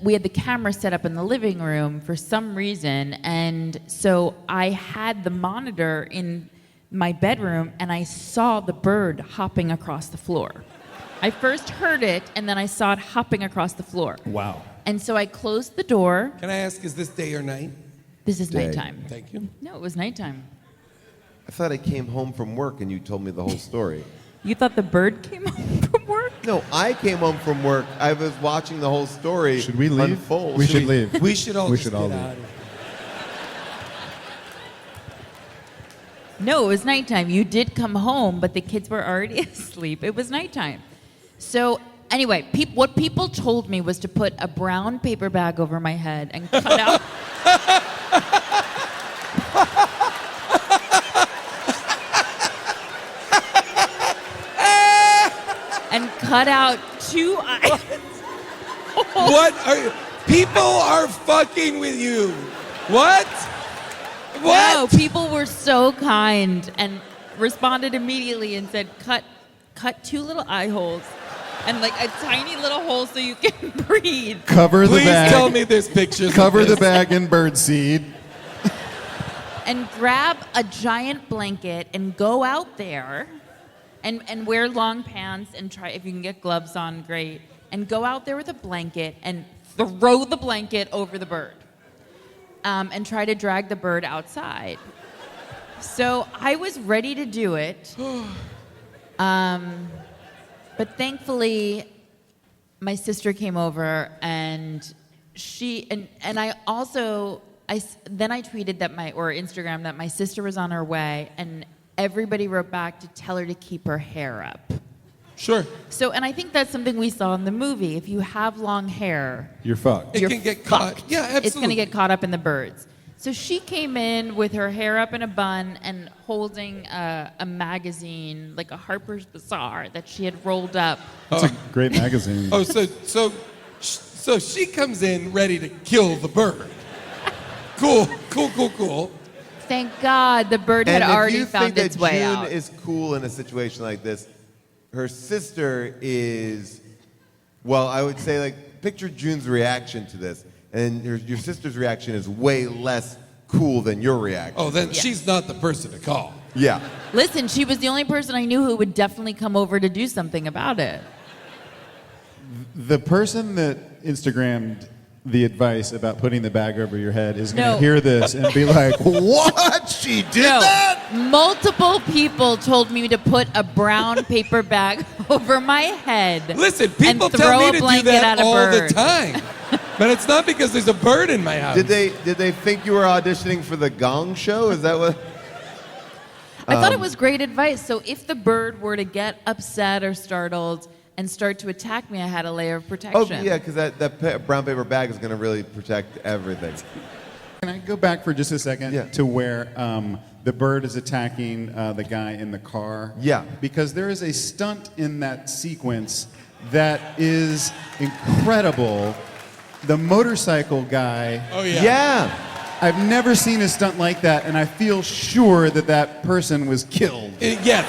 We had the camera set up in the living room for some reason, and so I had the monitor in my bedroom, and I saw the bird hopping across the floor. I first heard it, and then I saw it hopping across the floor. Wow. And so I closed the door. Can I ask, is this day or night? This is Day. nighttime. Thank you. No, it was nighttime. I thought I came home from work and you told me the whole story. You thought the bird came home from work? No, I came home from work. I was watching the whole story Should we leave? unfold. We should leave. We should all We just should all get leave. out of here. No, it was nighttime. You did come home, but the kids were already asleep. It was nighttime. So anyway, what people told me was to put a brown paper bag over my head and cut out. and cut out 2 eyes. What are people are fucking with you? What? What? No, people were so kind and responded immediately and said, cut 2 little eye holes and like a tiny little hole so you can breathe. Cover the Please bag. tell me there's pictures. Cover of the this. bag in birdseed. And grab a giant blanket and go out there and wear long pants and try, if you can get gloves on, great. And go out there with a blanket and throw the blanket over the bird. And try to drag the bird outside. So I was ready to do it. But thankfully, my sister came over and I also, then I tweeted Instagram that my sister was on her way and everybody wrote back to tell her to keep her hair up. Sure. So, and I think that's something we saw in the movie. If you have long hair, You're fucked. It you're can get fucked. caught. Yeah, absolutely. It's going to get caught up in the birds. So she came in with her hair up in a bun and holding a magazine, like a Harper's Bazaar, that she had rolled up. It's a great magazine. Oh, so she comes in ready to kill the bird. Cool. Thank God the bird had And if already you found think its that way June out. is cool in a situation like this, her sister is, well, I would say, like, picture June's reaction to this, and your sister's reaction is way less cool than your reaction. Oh, then she's not the person to call. Yeah. Listen, she was the only person I knew who would definitely come over to do something about it. The person that Instagrammed the advice about putting the bag over your head is going to No. hear this and be like, what? She did that? Multiple people told me to put a brown paper bag over my head. Listen, people and tell throw me a to do blanket that at a all bird. the time. But it's not because there's a bird in my house. Did they think you were auditioning for the Gong Show? Is that what? I thought it was great advice. So if the bird were to get upset or startled and start to attack me, I had a layer of Oh, protection. yeah, because that brown paper bag is going to really protect everything. Can I go back for just a second Yeah. to where the bird is attacking the guy in the car? Yeah. Because there is a stunt in that sequence that is incredible. The motorcycle guy. Oh, yeah. Yeah. I've never seen a stunt like that, and I feel sure that that person was killed. Yes.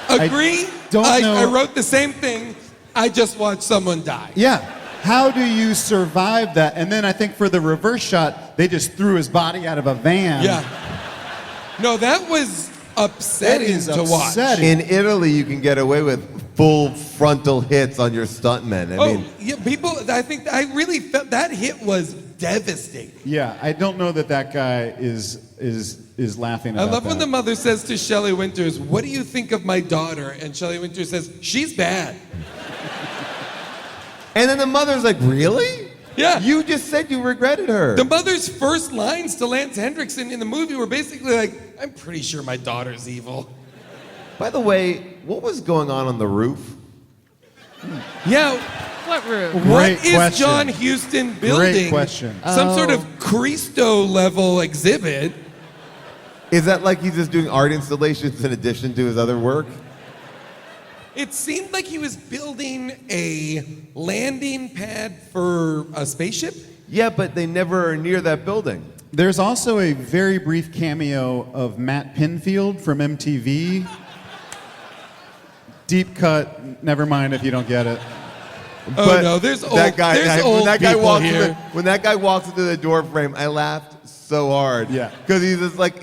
Agree? don't know- I wrote the same thing. I just watched someone die. Yeah. How do you survive that? And then I think for the reverse shot, they just threw his body out of a van. Yeah. No, that was upsetting That is to watch. upsetting. In Italy, you can get away with full frontal hits on your stuntmen. I mean, Yeah, people, I think, I really felt that hit was devastating. Yeah, I don't know that that guy is laughing I about love when that. the mother says to Shelley Winters, "What do you think of my daughter?" And Shelley Winters says, "She's bad." and then the mother's like, really? Yeah. You just said you regretted her. The mother's first lines to Lance Hendrickson in the movie were basically like, "I'm pretty sure my daughter's evil." By the way, what was going on the roof? Yeah. What room? What Great is question. John Huston building? Great question. Some sort of Christo level exhibit. Is that like he's just doing art installations in addition to his other work? It seemed like he was building a landing pad for a spaceship. Yeah, but they never are near that building. There's also a very brief cameo of Matt Pinfield from MTV. Deep cut, never mind if you don't get it. Oh no, there's old, that guy, there's when old that guy people walks here. when that guy walks into the door frame, I laughed so hard. Yeah. Because he's just like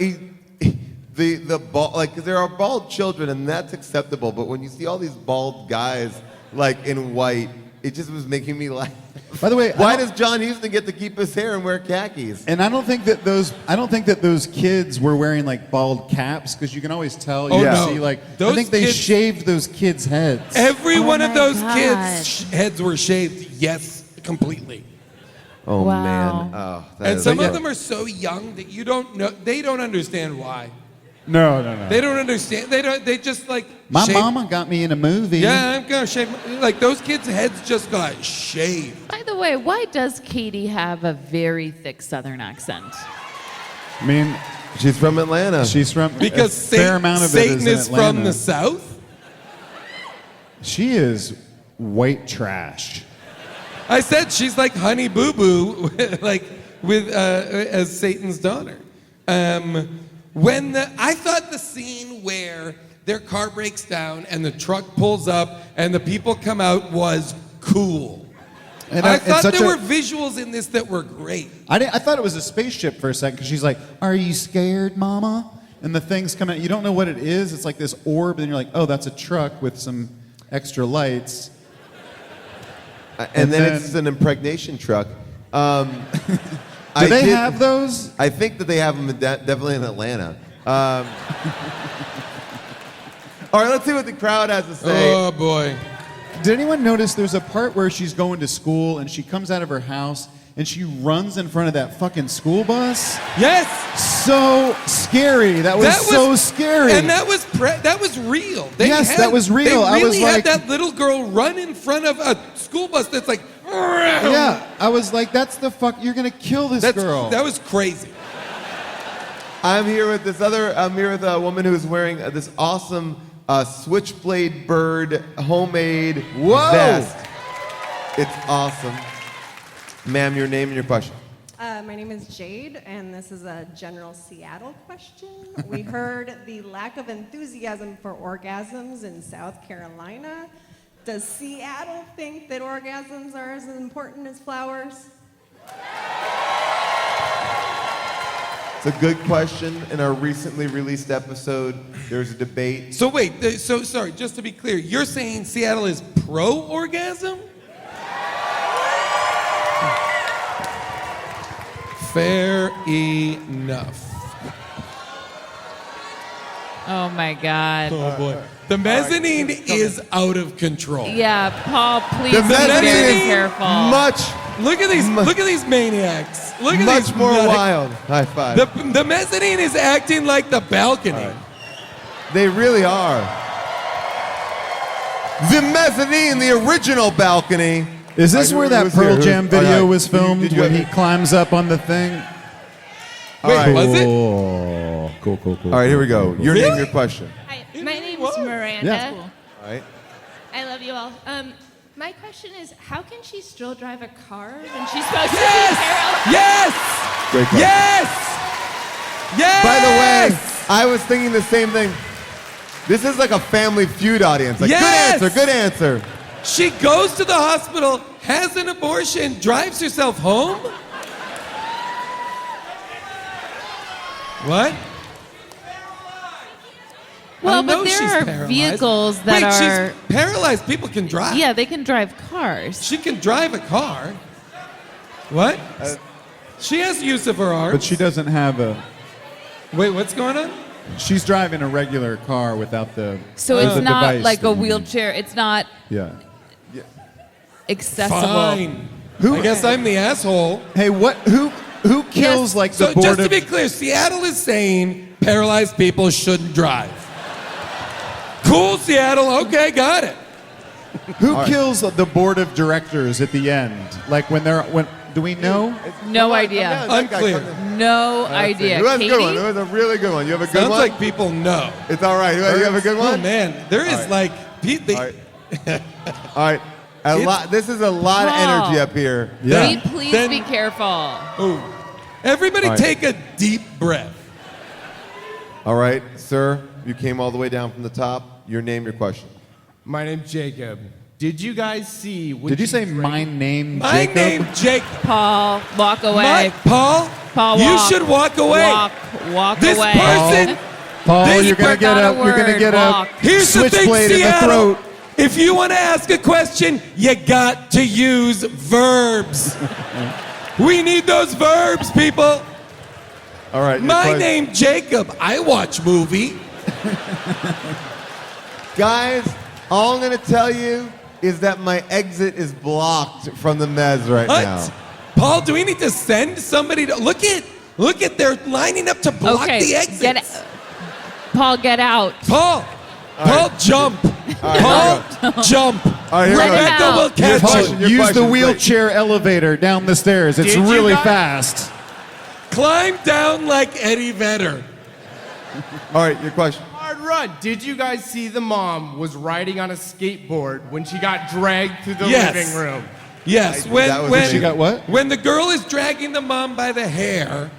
the bald, like 'cause there are bald children and that's acceptable, but when you see all these bald guys like in white, it just was making me laugh. By the way, Why does John Huston get to keep his hair and wear khakis? And I don't think that those kids were wearing like bald caps because you can always tell. Oh, You no. see, like Those I think they kids- shaved those kids' heads. Every Oh one of my those God. kids' heads were shaved. Yes, completely. Oh Wow. man. Oh, that And is some like- of them are so young that you don't know. They don't understand why. No. They don't understand. They don't. They just like. My shave- mama got me in a movie. Yeah, I'm gonna shave. Like those kids' heads just got shaved. By the way, why does Katie have a very thick Southern accent? I mean, She's from Atlanta. she's from Because a fair amount of Satan it is is in from Atlanta. the South. She is white trash. I said she's like Honey Boo Boo, like with as Satan's daughter. I thought the scene where their car breaks down and the truck pulls up and the people come out was cool. And I it's thought such there a- were visuals in this that were great. I thought it was a spaceship for a second because she's like, "Are you scared, Mama?" And the things come out. You don't know what it is. It's like this orb, and you're like, "Oh, that's a truck with some extra lights." and then then- it's an impregnation truck. Do they have those? I think that they have them definitely in Atlanta. All right, let's see what the crowd has to say. Oh boy. Did anyone notice there's a part where she's going to school and she comes out of her house and she runs in front of that fucking school bus. Yes. So scary. That was so scary. And that was real. That was real. They I was really had like, that little girl run in front of a school bus that's like. Yeah, I was like, that's the fuck. You're gonna kill this girl. That was crazy. I'm here with a woman who's wearing this awesome switchblade bird homemade vest. It's awesome. Ma'am, your name and your question. My name is Jade, and this is a general Seattle question. We heard the lack of enthusiasm for orgasms in South Carolina. Does Seattle think that orgasms are as important as flowers? It's a good question. In our recently released episode, there's a debate. So wait, sorry, just to be clear, you're saying Seattle is pro-orgasm? Fair enough. Oh my God. Oh boy. The mezzanine is out of control. Yeah, Paul, please The be mezzanine very is careful. Look at these maniacs. Look at much these more maniacs. wild. High five. The mezzanine is acting like the balcony. They really are. The mezzanine, the original balcony. Is this where that Pearl Jam video was filmed Did you when he climbs up on the thing? All right. Was it? Cool. All right, here we go. Your name, your question. Hi, my name is Miranda. Yeah. All right. I love you all. My question is, how can she still drive a car when she's supposed to be paralyzed? Yes! Great question. Yes! Yes! By the way, I was thinking the same thing. This is like a Family Feud audience. Like, Yes! Good answer. She goes to the hospital, has an abortion, drives herself home? What? Well, I know but she's there are paralyzed. vehicles that Wait, are. she's paralyzed. People can drive. Yeah, they can drive cars. She can drive a car. What? She has use of her arms. But she doesn't have a. Wait, what's going on? She's driving a regular car without the. So the it's not device like that a you need. wheelchair. It's not Yeah. accessible. Fine. I guess I'm the asshole. Hey, who kills like the So board just to of? be clear, Seattle is saying paralyzed people shouldn't drive. Cool, Seattle. Okay, got it. Who kills the board of directors at the end? Like when do we know? No idea. Unclear. No idea. Who has a Katie? good one? Who has a really good one? You have a good Sounds one? like people know. It's all right. You have a good Oh one? man, there is right. like All right. This is a lot of Paul. energy up here. Yeah. Please Then- be careful. Ooh. Everybody All right. take a deep breath. All right, sir. You came all the way down from the top. Your name, your question. My name's Jacob. Did you guys see? Did you say my name, My Jacob? name Jacob. Paul, walk away. Paul, Paul, you walk. should walk away. Walk This away. person. Paul, This you're gonna get not a a you're gonna word, get walk. a Here's the thing, switchblade in the Seattle. throat. If you want to ask a question, you got to use verbs. We need those verbs, people. All right. your My question. name Jacob. I watch movie. Guys, all I'm going to tell you is that my exit is blocked from the mez right What? now. Paul, do we need to send somebody to look at they're lining up to block Okay, the exits. Paul, get out. Paul, jump. Paul, jump. All right, here we go. Rebecca out. will catch Paul, you. Your use question the is wheelchair elevator down the stairs. It's Did you really guys- fast. Climb down like Eddie Vedder. All right, your question. Hard run. Did you guys see the mom was riding on a skateboard when she got dragged through the Yes. living room? Yes, that was amazing. She got what? When the girl is dragging the mom by the hair,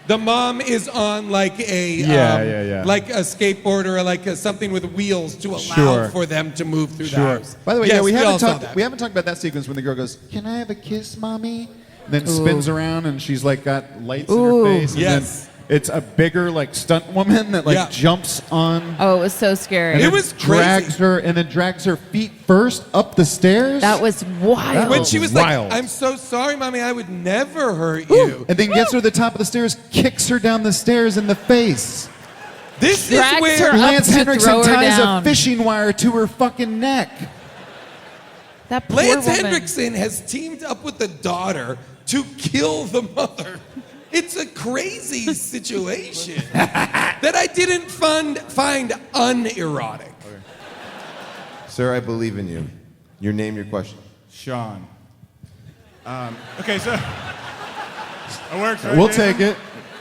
the mom is on like a Yeah. like a skateboard or like something with wheels to allow Sure. for them to move through the house. By the way, yes, yeah, we all haven't saw talked. that. We haven't talked about that sequence when the girl goes, "Can I have a kiss, mommy?" And then spins around and she's like got lights in her face. And Yes. then it's a bigger like stunt woman that like Yeah. jumps on. Oh, it was so scary. And It then was drags crazy. her and then drags her feet first up the stairs. That was wild. When she was Wild. like, "I'm so sorry, mommy, I would never hurt you." and then gets her to the top of the stairs, kicks her down the stairs in the face. This Drags is where her up Lance to Henriksen throw her ties down. a fishing wire to her fucking neck. That poor Lance woman. Henriksen has teamed up with the daughter to kill the mother. It's a crazy situation that I didn't find unerotic. Okay. Sir, I believe in you. Your name, your question. Sean. Okay, so it works, right? We'll Jason? take it.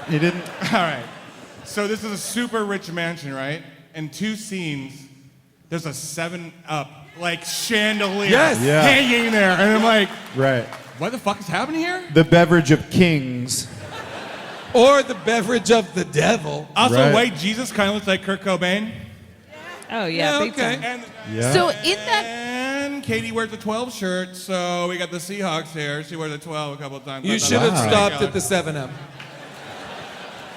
He didn't. All right. So this is a super rich mansion, right? In 2 scenes, there's a 7-Up like chandelier hanging there, and I'm like, Right. what the fuck is happening here? The beverage of kings. Or the beverage of the devil. Also, Right. white Jesus kind of looks like Kurt Cobain. Oh yeah, big time. And, So in that, and Katie wears a 12 shirt, so we got the Seahawks here. She wears a 12 a couple of times. You should have stopped at the 7-Up.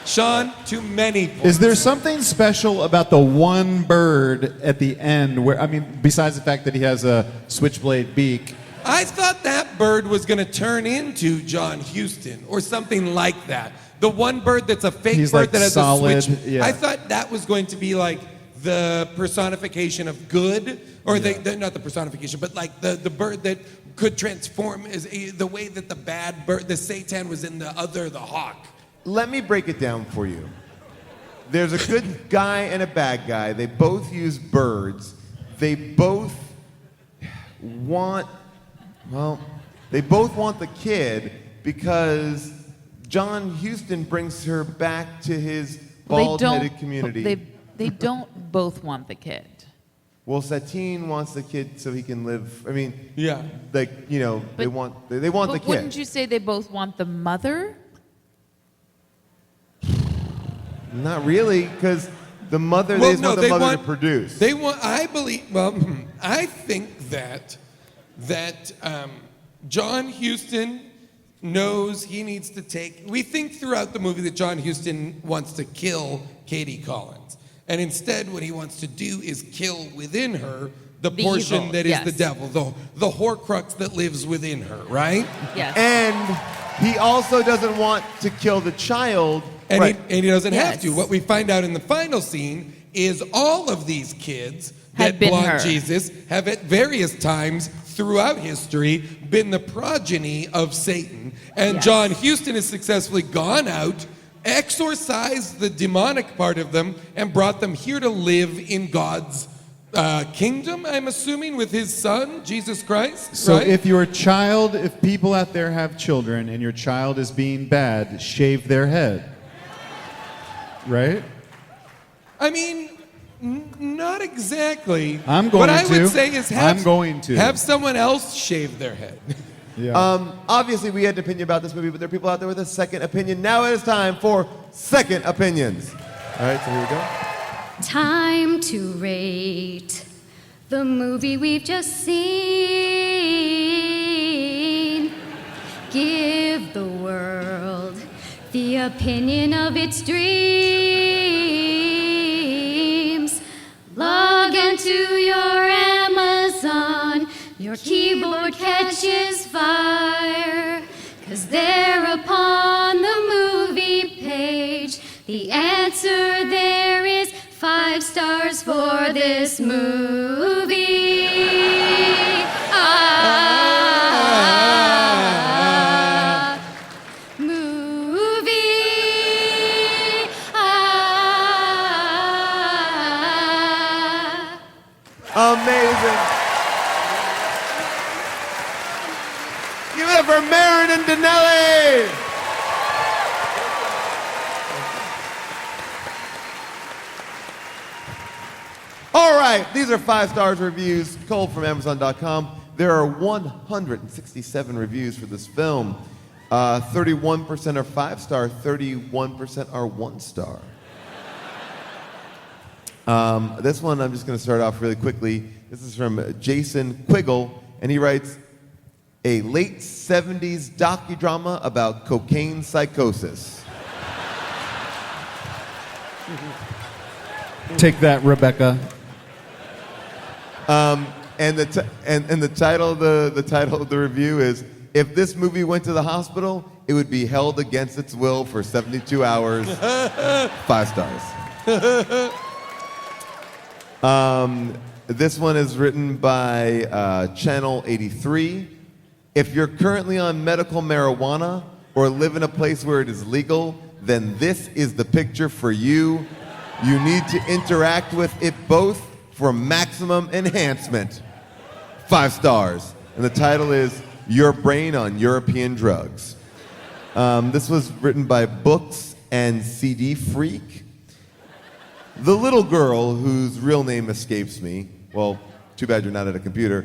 Sean, too many points. Is there something special about the one bird at the end where, I mean, besides the fact that he has a switchblade beak? I thought that bird was going to turn into John Huston or something like that. The one bird that's a fake He's bird like that has solid, a switch. yeah. I thought that was going to be like the personification of good, or not the personification, but like the bird that could transform is the way that the bad bird, the Satan was in the hawk. Let me break it down for you. There's a good guy and a bad guy. They both use birds. They both want the kid because John Huston brings her back to his bald-headed community. They don't both want the kid. Well, Satine wants the kid so he can live. I mean, Yeah. like, you know, they want the But kid. wouldn't you say they both want the mother? Not really, because the mother they want the mother to produce. They want. I believe. Well, I think that John Huston knows he needs to take. We think throughout the movie that John Huston wants to kill Katie Collins, and instead, what he wants to do is kill within her the portion evil, that is yes. the devil, the Horcrux that lives within her. Right? Yes. And he also doesn't want to kill the child. And, right. he doesn't have Yes. to. What we find out in the final scene is all of these kids Had that been belong her. Jesus have at various times throughout history been the progeny of Satan. And Yes. John Huston has successfully gone out, exorcised the demonic part of them, and brought them here to live in God's kingdom, I'm assuming, with his son, Jesus Christ. So right? if people out there have children and your child is being bad, shave their head. Right? I mean, not exactly. I'm going What I to. would say is I'm going to. have someone else shave their head. Yeah. Obviously, we had an opinion about this movie, but there are people out there with a second opinion. Now it is time for second opinions. All right, so here we go. Time to rate the movie we've just seen. Give the world the opinion of its dreams. Log into your Amazon, your keyboard catches fire, 'cause there upon the movie page, the answer there is 5 stars for this movie. Amazing. Give it up for Marin and Danelli. All right, these are 5 stars reviews, culled from Amazon.com. There are 167 reviews for this film. 31% are 5 star, 31% are 1 star. This one I'm just going to start off really quickly. This is from Jason Quiggle, and he writes, a late 70s docudrama about cocaine psychosis. Take that, Rebecca. And the title of the title of the review is, if this movie went to the hospital, it would be held against its will for 72 hours. 5 stars. This one is written by Channel 83, If you're currently on medical marijuana or live in a place where it is legal, then this is the picture for you. You need to interact with it both for maximum enhancement. 5 stars. And the title is Your Brain on European Drugs. This was written by Books and CD Freak. The little girl, whose real name escapes me, well, too bad you're not at a computer,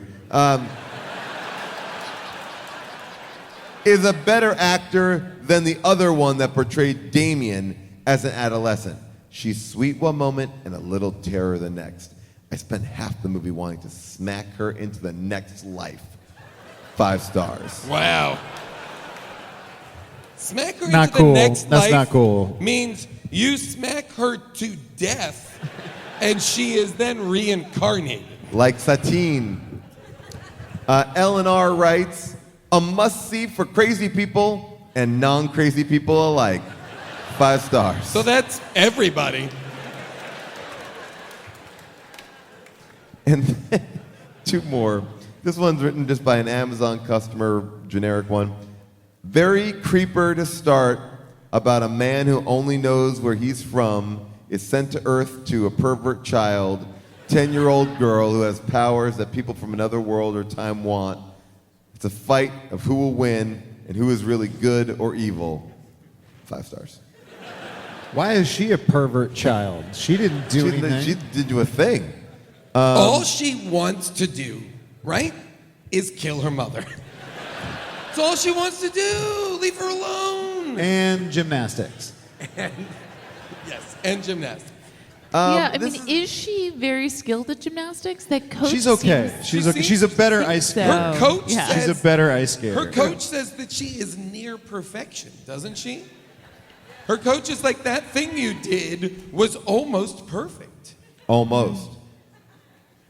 is a better actor than the other one that portrayed Damien as an adolescent. She's sweet one moment and a little terror the next. I spent half the movie wanting to smack her into the next life. 5 stars. Wow. Smack her Not into cool. the next That's life not cool. means you smack her to death and she is then reincarnated. Like Satine. Eleanor writes, a must-see for crazy people and non-crazy people alike. 5 stars. So that's everybody. And then 2 more. This one's written just by an Amazon customer, generic one. Very creeper to start about a man who only knows where he's from, is sent to Earth to a pervert child, 10-year-old girl who has powers that people from another world or time want. It's a fight of who will win and who is really good or evil. 5 stars. Why is she a pervert child? She didn't do anything. She didn't do a thing. All she wants to do, right, is kill her mother. That's all she wants to do. Leave her alone. And gymnastics. And gymnastics. Yeah, I mean, is she very skilled at gymnastics? That coach She's okay. seems- She's a better ice skater. Her coach Yeah. says, She's a better ice skater. Her coach says that she is near perfection, doesn't she? Her coach is like, that thing you did was almost perfect. Almost.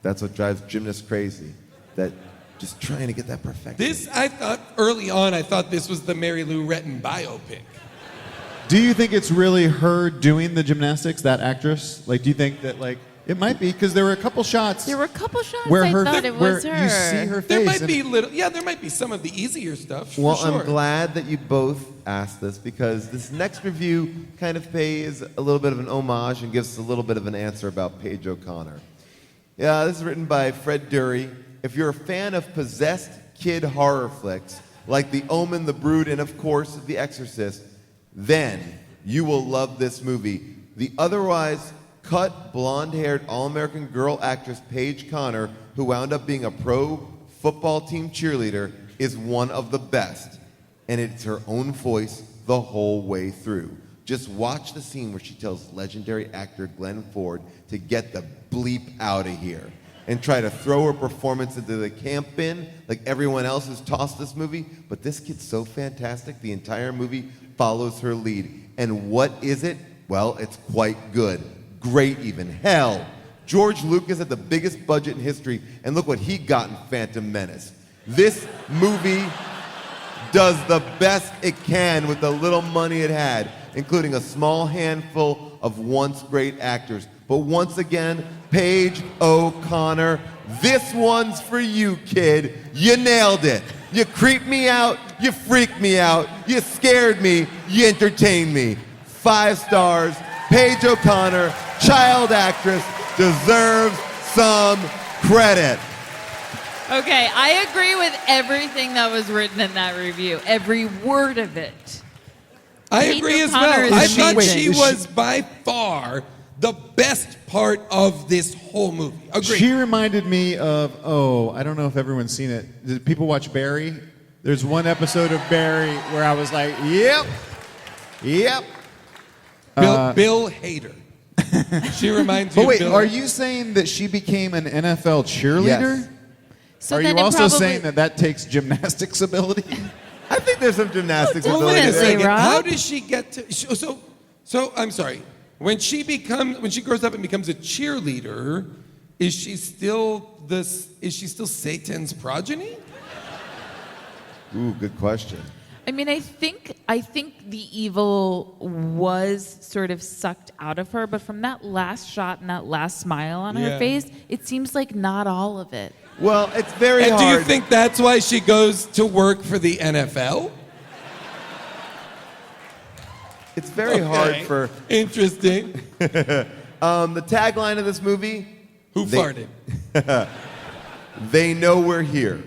That's what drives gymnasts crazy. That just trying to get that perfection. This, I thought, early on, I thought this was the Mary Lou Retton biopic. Do you think it's really her doing the gymnastics, that actress? Like, do you think that, like, it might be, because there were a couple shots. There were a couple shots where I her, thought it where was her. you see her face. There might and- be there might be some of the easier stuff. Well, for sure. I'm glad that you both asked this because this next review kind of pays a little bit of an homage and gives us a little bit of an answer about Paige O'Connor. Yeah, this is written by Fred Dury. If you're a fan of possessed kid horror flicks like The Omen, The Brood, and of course The Exorcist, then you will love this movie. The otherwise cut, blonde-haired, all-American girl actress Paige Connor, who wound up being a pro football team cheerleader, is one of the best. And it's her own voice the whole way through. Just watch the scene where she tells legendary actor Glenn Ford to get the bleep out of here and try to throw her performance into the camp bin like everyone else has tossed this movie. But this kid's so fantastic, the entire movie follows her lead. And what is it? Well, it's quite good. Great even. Hell, George Lucas had the biggest budget in history, and look what he got in Phantom Menace. This movie does the best it can with the little money it had, including a small handful of once great actors. But once again, Paige O'Connor, this one's for you, kid. You nailed it. You creeped me out, you freaked me out, you scared me, you entertained me. 5 stars. Paige O'Connor, child actress, deserves some credit. Okay, I agree with everything that was written in that review. Every word of it. I Paige agree as O'Connor well. I is thought amazing. she was by far the best part of this whole movie. Agree. She reminded me of, I don't know if everyone's seen it. Did people watch Barry? There's one episode of Barry where I was like, yep. Bill Hader. She reminds you But wait, of Bill are you saying that she became an NFL cheerleader? Yes. So Are then you it also probably- saying that takes gymnastics ability? I think there's some gymnastics Oh, ability definitely, there. Rob. How does she get to? So I'm sorry. When she grows up and becomes a cheerleader, is she still Satan's progeny? Ooh, good question. I mean, I think the evil was sort of sucked out of her, but from that last shot and that last smile on her Yeah. face, it seems like not all of it. Well, it's very And hard. do you think that's why she goes to work for the NFL? It's very hard for... Interesting. The tagline of this movie... Who farted? They know we're here.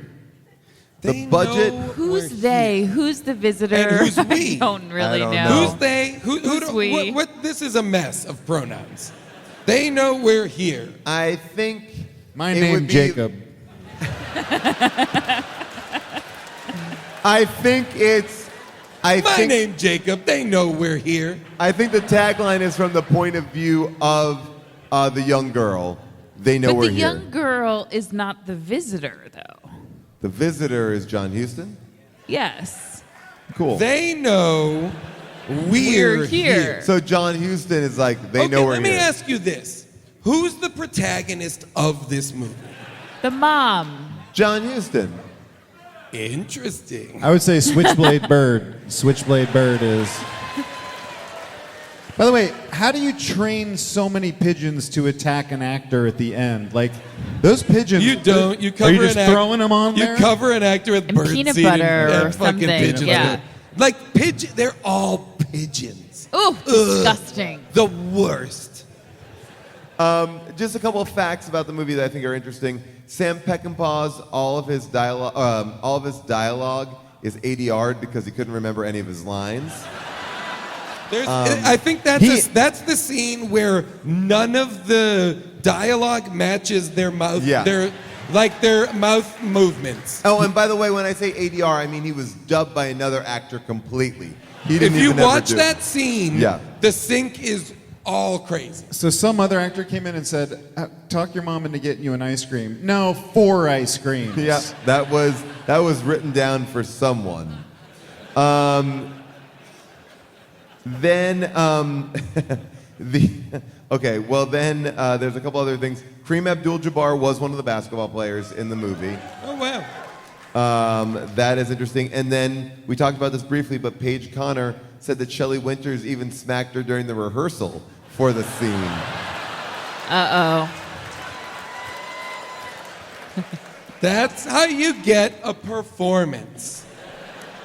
The budget... Who's they? Who's the visitor? And who's we? I don't really I don't know. know. Who's they? Who's we? What? This is a mess of pronouns. They know we're here. I think... My it name would be- Jacob. I think it's... My name Jacob. They know we're here. I think the tagline is from the point of view of the young girl. They know But we're the here. young girl is not the visitor, though. The visitor is John Huston. Yes. Cool. They know we're here. So John Huston is like, they know we're let here. me ask you this. Who's the protagonist of this movie? The mom. John Huston. Interesting. I would say Switchblade Bird. Switchblade Bird is. By the way, how do you train so many pigeons to attack an actor at the end? Like, those pigeons. You don't. You cover Are you just an throwing them on You there? cover an actor with And bird peanut seed butter and or fucking something, pigeons. yeah. Like pigeon. They're all pigeons. Ooh, disgusting. The worst. Just a couple of facts about the movie that I think are interesting. Sam Peckinpah's all of his dialogue is ADR'd because he couldn't remember any of his lines. I think that's the scene where none of the dialogue matches their mouth. Yeah. Their mouth movements. Oh, and by the way, when I say ADR, I mean he was dubbed by another actor completely. He didn't If you even ever watch do it. that scene, Yeah. the sync is all crazy. So some other actor came in and said, "Talk your mom into getting you an ice cream." No, 4 ice creams. Yeah, that was written down for someone. Then there's a couple other things. Kareem Abdul-Jabbar was one of the basketball players in the movie. Oh wow. That is interesting. And then we talked about this briefly, but Paige Connor said that Shelley Winters even smacked her during the rehearsal for the scene. Uh-oh. That's how you get a performance.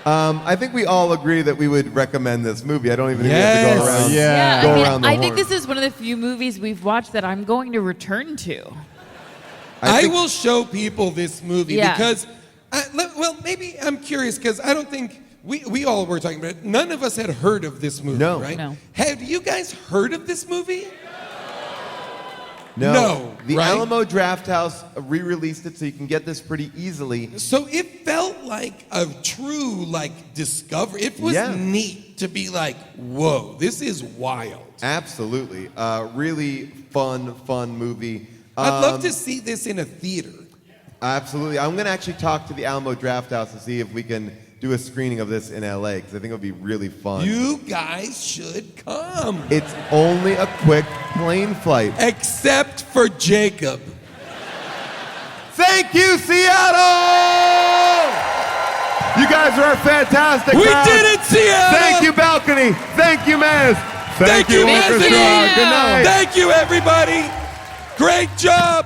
I think we all agree that we would recommend this movie. I don't even think we have to go around. Go around the I horn. think this is one of the few movies we've watched that I'm going to return to. I will show people this movie Yeah. because, maybe I'm curious because I don't think we all were talking about it. None of us had heard of this movie, No. right? No. Have you guys heard of this movie? No. The right? Alamo Drafthouse re-released it so you can get this pretty easily. So it felt like a true discovery. It was neat to be like, whoa, this is wild. Absolutely. Really fun movie. I'd love to see this in a theater. Absolutely. I'm going to actually talk to the Alamo Drafthouse to see if we can do a screening of this in LA because I think it would be really fun. You guys should come. It's only a quick plane flight. Except for Jacob. Thank you, Seattle! You guys are fantastic. We crowd. did it, Seattle! Thank you, Balcony. Thank you, Maz. Thank you, Orchestra. Matinee. Good night. Thank you, everybody. Great job.